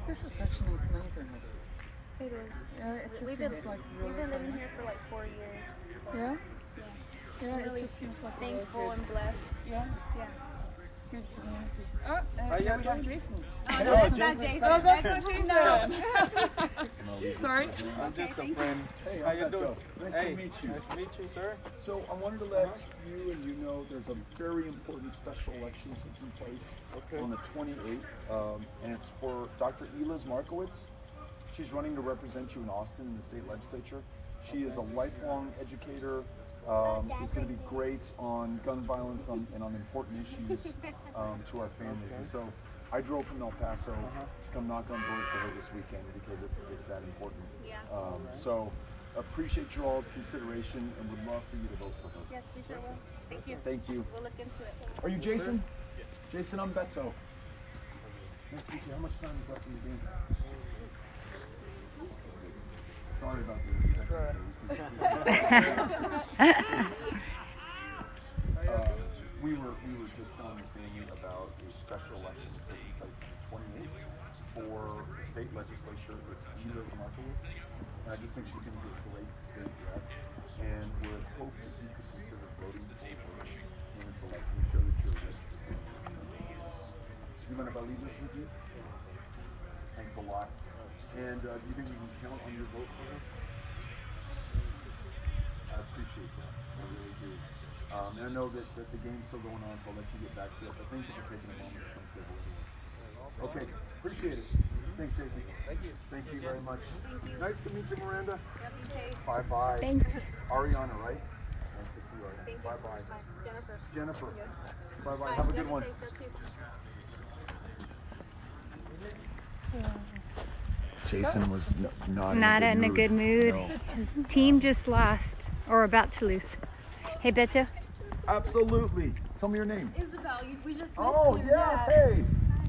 This is such a nice neighborhood. It is. Yeah, it just We've seems been, like really we've been living fun. here for like 4 years. So Yeah? Yeah. Yeah, Really it just seems like thankful really good. and blessed. Yeah, Yeah. good community. Oh, here we have Jason. Oh, no, that's not Jason. Oh, that's what she said. No, Sorry. I'm just a friend. Hey, how you doing? Nice to meet you. Nice to meet you, sir. So I wanted to let you know there's a very important special election taking place on the 28th, and it's for Dr. Eliz Markowitz. She's running to represent you in Austin in the state legislature. She is a lifelong educator. Is going to be great on gun violence and on important issues to our families. And so I drove from El Paso to come knock on doors for her this weekend because it's that important. So appreciate your all's consideration and would love for you to vote for her. Yes, we sure will. Thank you. Thank you. We'll look into it. Are you Jason? Jason, I'm Beto. Nice to meet you. How much time is left in the game? Sorry about the we were just telling the family about a special election that's taking place on the 28th for the state legislature. It's Eliz Markowitz, and I just think she's going to be a great state rep, and would hope that you could consider voting for her in this election to show that you're a registered family. Do you mind if I leave this with you? Thanks a lot. And do you think we can count on your vote for us? I appreciate that. I really do. And I know that the game's still going on, so I'll let you get back to it. But thank you for taking a moment to come say hello. Okay, appreciate it. Thanks, Jason. Thank you. Thank you very much. Thank you. Nice to meet you, Miranda. Yeah, be safe. Bye-bye. Thank you. Ariana, right? Nice to see you, Ariana. Thank you. Bye-bye. Bye. Jennifer. Jennifer. Yes. Bye-bye. Bye. Have a You good one. be safe, too. Jason was Not in a good mood. No. His team just lost, or about to lose. Hey, Beto. Absolutely. Tell me your name. Isabel, we just missed Oh, you. yeah. Hey.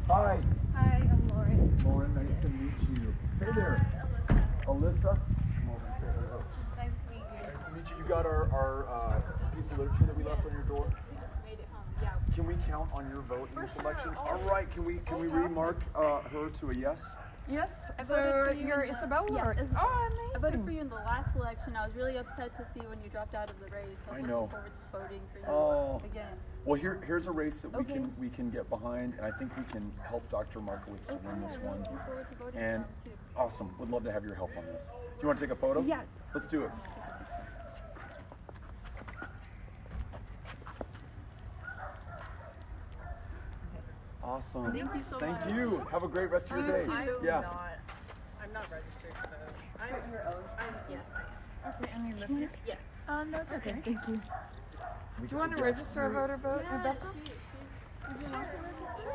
Hi. Hi, I'm Lauren. Lauren, nice to meet you. Hey there. Alyssa. Come over and say hello. Nice to meet you. Nice to meet you. You got our piece of literature that we left on your door? We just made it home. Yeah. Can we count on your vote in this election? All right. Can we remark her to a yes? Yes, I voted so for you you're in the- Isabel? Yes, or? Isabel. Oh, amazing. I voted for you in the last election. I was really upset to see when you dropped out of the race. I was I know. looking forward to voting for you Oh. again. Well, here's a race that Okay. we can get behind, and I think we can help Dr. Markowitz to win this I'm really one. looking forward to voting And for him, too. awesome. Would love to have your help on this. Do you want to take a photo? Yeah. Let's do it. Awesome. Thank you so Thank much. you. Have a great rest of your day. Yeah. I'm not registered, so I'm Your own? Yes, I am. okay. I need to lift it. Yes. No, it's okay. Thank you. We Do you want to yeah, register a voter vote, Rebecca? Would you like to register?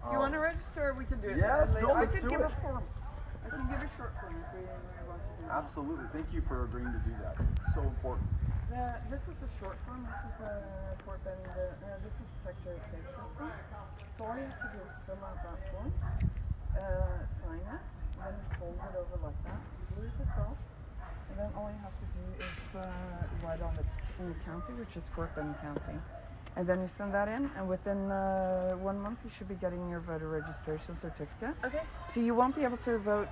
Do you want to register? Or we can do it. Yes, later. no, I let's could do give it. a form. I can give a short form if we really want to do that. Absolutely. Thank you for agreeing to do that. It's so important. This is a short form. This is a Fort Benning. This is Secretary of State short form. So all you have to do is fill out that form, sign it, then fold it over like that, glue it yourself, and then all you have to do is write on the in the county, which is Fort Bend County. And then you send that in, and within 1 month you should be getting your voter registration certificate. Okay. So you won't be able to vote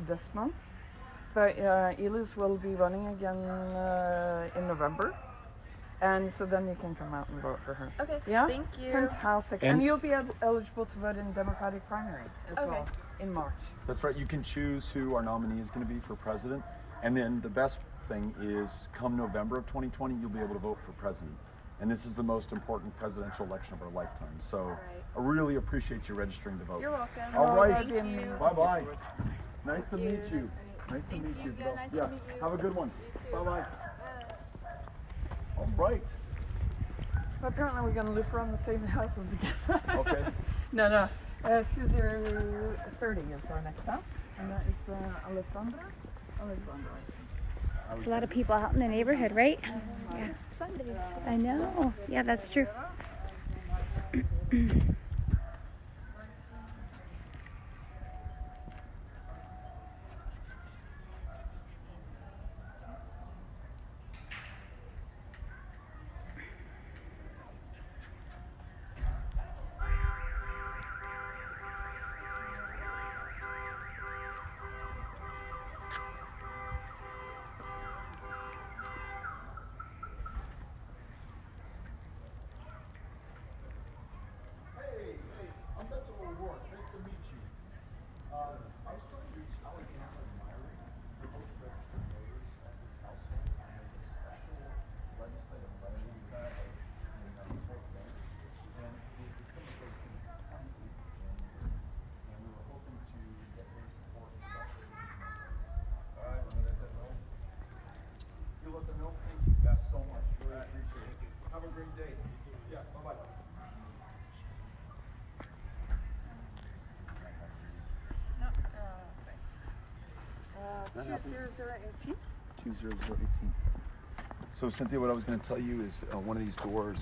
this month, but Elis will be running again in November. And so then you can come out and vote for her. Okay, Yeah? thank you. Fantastic. And you'll be eligible to vote in the Democratic primary as well in March. That's right. You can choose who our nominee is going to be for president. And then the best thing is come November of 2020, you'll be able to vote for president. And this is the most important presidential election of our lifetime. So I really appreciate you registering to vote. You're welcome. All right. Thank you. Bye-bye. Nice to meet you. Nice to Thank meet you, you. Isabel. Nice Yeah. to meet you. Have a good one. You too. Bye-bye. All right. Apparently we're going to loop around the same houses again. Okay. No. 2030 is our next house, and that is Alessandra. There's a lot of people out in the neighborhood, right? Yeah. I know. Yeah, that's true. I'm Beto. Nice to meet you. I was trying to reach Alexander and Myron. They're both registered voters at this household. I have a special legislative letter we got in Fort Bend. And it's going to go to Tennessee in January. And we were hoping to get their support for Dr. All right, I'm going to let them know. You let them know? Thank you guys so much. Really appreciate it. Have a great day. Yeah, bye-bye. 20018. 20018. So Cynthia, what I was going to tell you is one of these doors,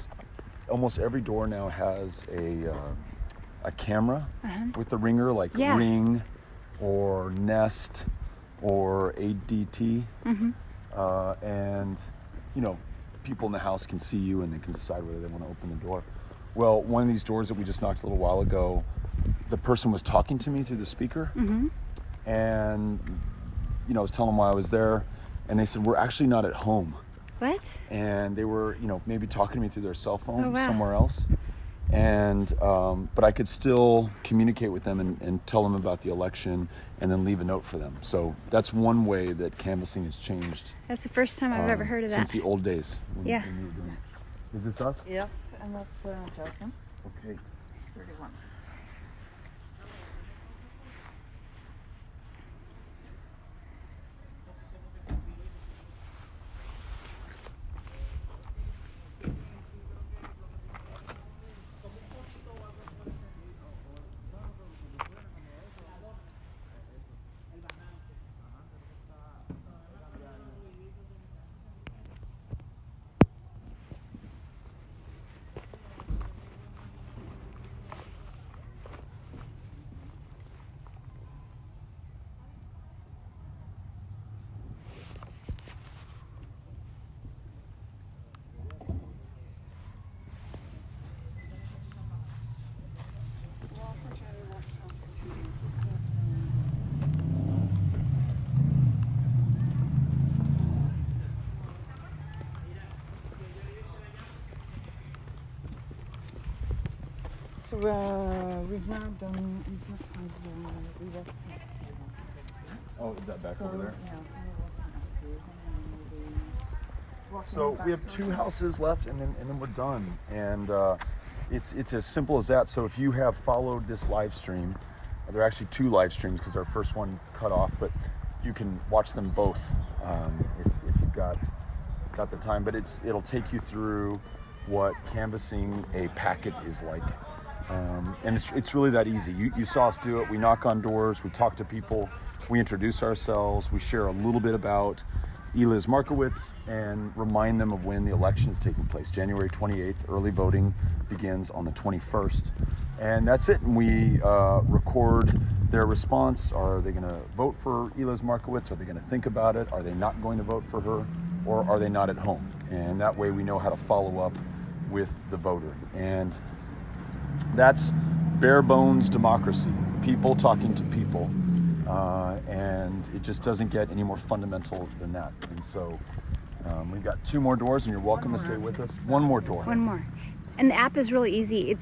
almost every door now has a camera with the ringer, like Ring or Nest or ADT. And, you know, people in the house can see you and they can decide whether they want to open the door. Well, one of these doors that we just knocked a little while ago, the person was talking to me through the speaker. And, you know, I was telling them why I was there, and they said, we're actually not at home. What? And they were, you know, maybe talking to me through their cell phone somewhere else. And, but I could still communicate with them and tell them about the election and then leave a note for them. So that's one way that canvassing has changed. That's the first time I've ever heard of that. Since the old days. When Yeah. when we were doing it. Is this us? Yes, and that's Jasmine. Okay. 31. So we've now done, we just had, we walked Oh, is that back over there? Yeah, So we have 2 houses left, and then we're done. And it's as simple as that. So if you have followed this live stream, there are actually 2 live streams because our first one cut off, but you can watch them both if you've got the time. But it'll take you through what canvassing a packet is like. And it's really that easy. You saw us do it. We knock on doors, we talk to people, we introduce ourselves, we share a little bit about Elis Markowitz and remind them of when the election is taking place. January 28th, early voting begins on the 21st. And that's it. And we record their response. Are they going to vote for Elis Markowitz? Are they going to think about it? Are they not going to vote for her? or are they not at home? And that way we know how to follow up with the voter. And that's bare bones democracy, people talking to people. And it just doesn't get any more fundamental than that. And so we've got 2 more doors, and you're welcome to stay with us. 1 more door. 1 more. And the app is really easy.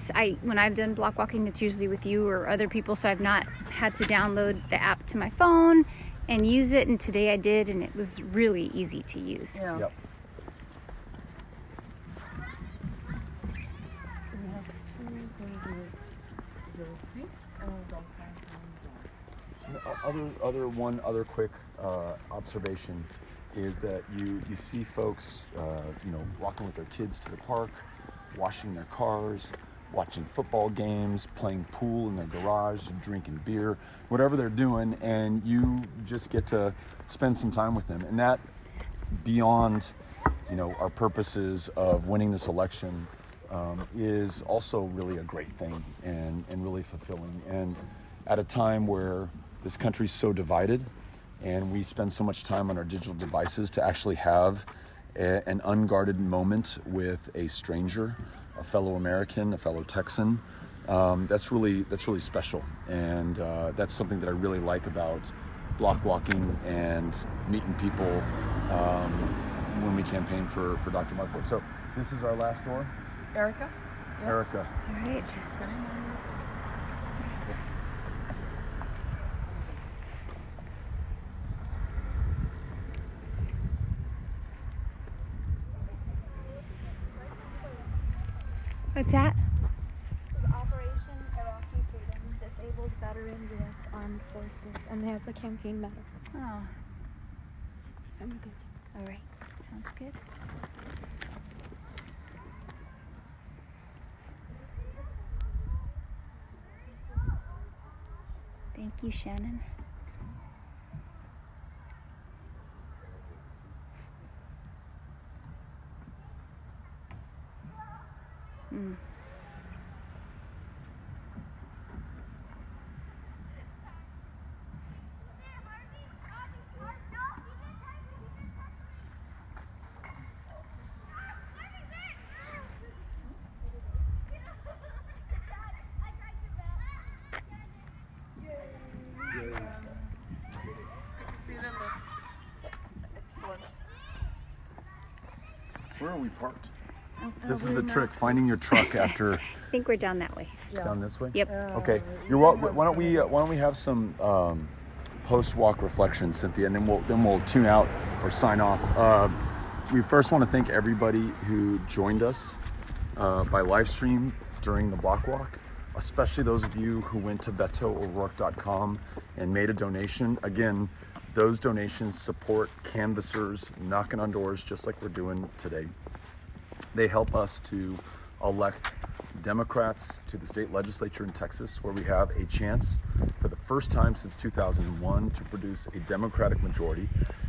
When I've done block walking, it's usually with you or other people, so I've not had to download the app to my phone and use it. And today I did, and it was really easy to use. Yeah. Yep. So we have 2003, and we've got One other quick observation is that you see folks, walking with their kids to the park, washing their cars, watching football games, playing pool in their garage, drinking beer, whatever they're doing, and you just get to spend some time with them. And that, beyond, our purposes of winning this election, is also really a great thing and really fulfilling. And at a time where this country's so divided and we spend so much time on our digital devices, to actually have an unguarded moment with a stranger, a fellow American, a fellow Texan, that's really special. And that's something that I really like about block walking and meeting people when we campaign for Dr. Markowitz. So this is our last door. Erica? Yes. Erica. All right. She's 29 years old. What's that? It's Operation Iraqi Freedom, Disabled Veteran U.S. Armed Forces, and it has a campaign medal. Oh, I'm good. all right. Sounds good. Thank you, Shannon. Excellent. Where are we parked? This is the trick, finding your truck after. I think we're down that way. Down this way? Yep. Okay. Why don't we have some post-walk reflections, Cynthia, and then we'll tune out or sign off. We first want to thank everybody who joined us by live stream during the block walk, especially those of you who went to BetoO'Rourke.com and made a donation. Again, those donations support canvassers knocking on doors just like we're doing today. They help us to elect Democrats to the state legislature in Texas, where we have a chance for the first time since 2001 to produce a Democratic majority,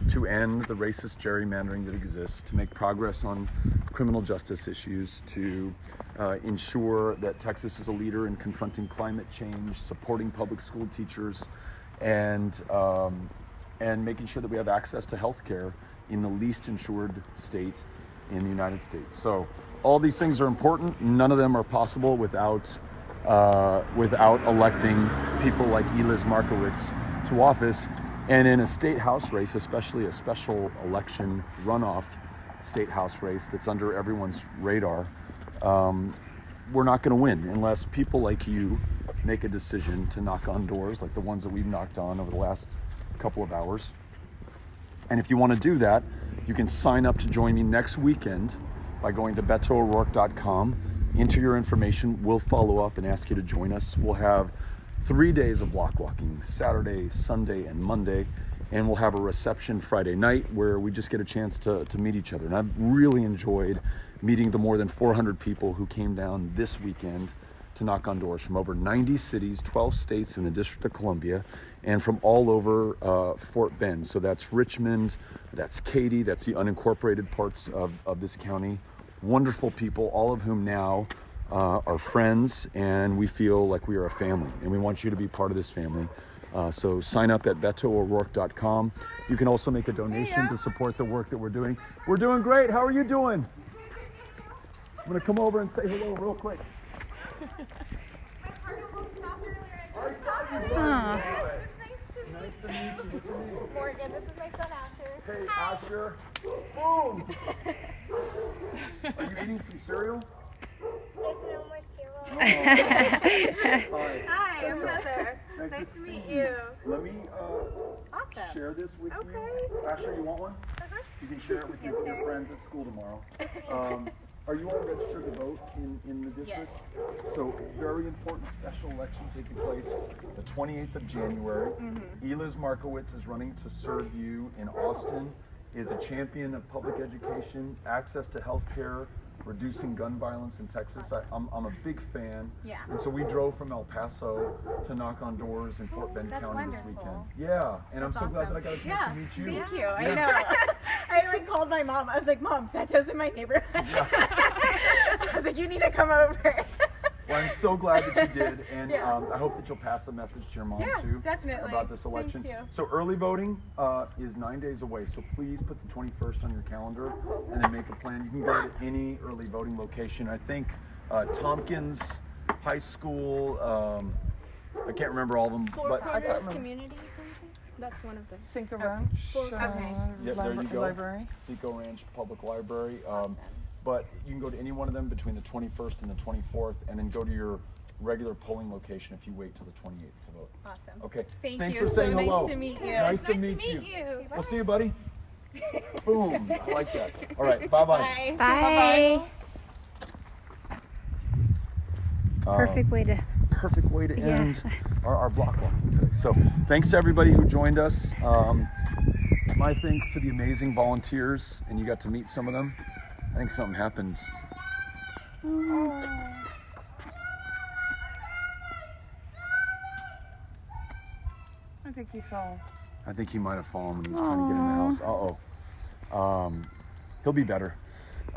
to end the racist gerrymandering that exists, to make progress on criminal justice issues, to ensure that Texas is a leader in confronting climate change, supporting public school teachers, and making sure that we have access to health care in the least insured state in the United States. So all these things are important. None of them are possible without electing people like Eliz Markowitz to office. And in a state house race, especially a special election runoff state house race that's under everyone's radar, we're not going to win unless people like you make a decision to knock on doors like the ones that we've knocked on over the last couple of hours. And if you want to do that, you can sign up to join me next weekend by going to BetoO'Rourke.com. Enter your information. We'll follow up and ask you to join us. We'll have 3 days of block walking, Saturday, Sunday, and Monday. And we'll have a reception Friday night where we just get a chance to meet each other. And I've really enjoyed meeting the more than 400 people who came down this weekend to knock on doors from over 90 cities, 12 states in the District of Columbia, and from all over Fort Bend. So that's Richmond, that's Katy, that's the unincorporated parts of this county. Wonderful people, all of whom now are friends, and we feel like we are a family, and we want you to be part of this family. So sign up at beto'orourke.com. You can also make a donation to support the work that we're doing. We're doing great. How are you doing? I'm going to come over and say hello real quick. Aw. Nice to meet you. What's your name? Morgan, this is my son Asher. Hey, Asher. Boom! Are you eating some cereal? There's no more cereal. Hi, I'm Heather. Nice to meet you. Let me Awesome. share this with Okay. you. Asher, you want one? You can share it with your friends at school tomorrow. Are you all registered to vote in the district? Yes. So, very important special election taking place the 28th of January. Eliz Markowitz is running to serve you in Austin, is a champion of public education, access to health care, reducing gun violence in Texas. I'm a big fan. Yeah. And so we drove from El Paso to knock on doors in Fort Bend That's County wonderful. this weekend. Yeah, and I'm so glad that I got a chance to meet you. Thank you. I know. I like called my mom. I was like, Mom, Beto's in my neighborhood. I was like, you need to come over. Well, I'm so glad that you did, and I hope that you'll pass a message to your mom too definitely. about this election. Thank you. So early voting is 9 days away, so please put the 21st on your calendar and then make a plan. You can go to any early voting location. I think Tompkins High School, I can't remember all of them, but Community something? That's one of them. Cinco Ranch. yeah, there you go. Library. Seco Ranch Public Library. But you can go to any one of them between the 21st and the 24th, and then go to your regular polling location if you wait till the 28th to vote. Awesome. Okay. Thank Thanks you. for saying so hello. Nice to meet you. Nice to meet you. We'll see you, buddy. Boom. I like that. All right. Bye-bye. Bye. Perfect way to end our block walking today. So thanks to everybody who joined us. My thanks to the amazing volunteers, and you got to meet some of them. I think something happened. I think he fell. I think he might have fallen when he was trying to get in the house. He'll be better.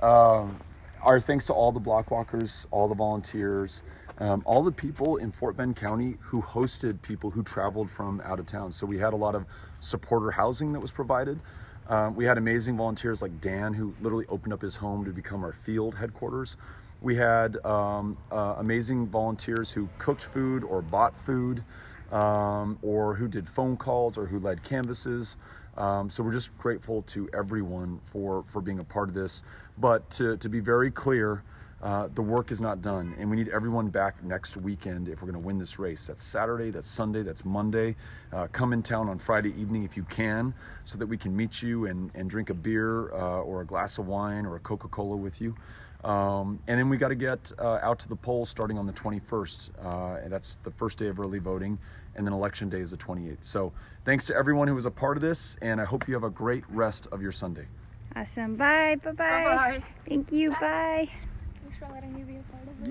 Our thanks to all the block walkers, all the volunteers, all the people in Fort Bend County who hosted people who traveled from out of town. So we had a lot of supporter housing that was provided. We had amazing volunteers like Dan, who literally opened up his home to become our field headquarters. We had amazing volunteers who cooked food or bought food, or who did phone calls or who led canvases. So we're just grateful to everyone for being a part of this. But to be very clear, the work is not done, and we need everyone back next weekend if we're going to win this race. That's Saturday, that's Sunday, that's Monday. Come in town on Friday evening if you can, so that we can meet you and drink a beer or a glass of wine or a Coca-Cola with you. And then we got to get out to the polls starting on the 21st, and that's the first day of early voting, and then election day is the 28th. So thanks to everyone who was a part of this, and I hope you have a great rest of your Sunday. Awesome. Bye. Bye-bye. Bye-bye. Thank you. Bye. Thanks for letting me be a part of it.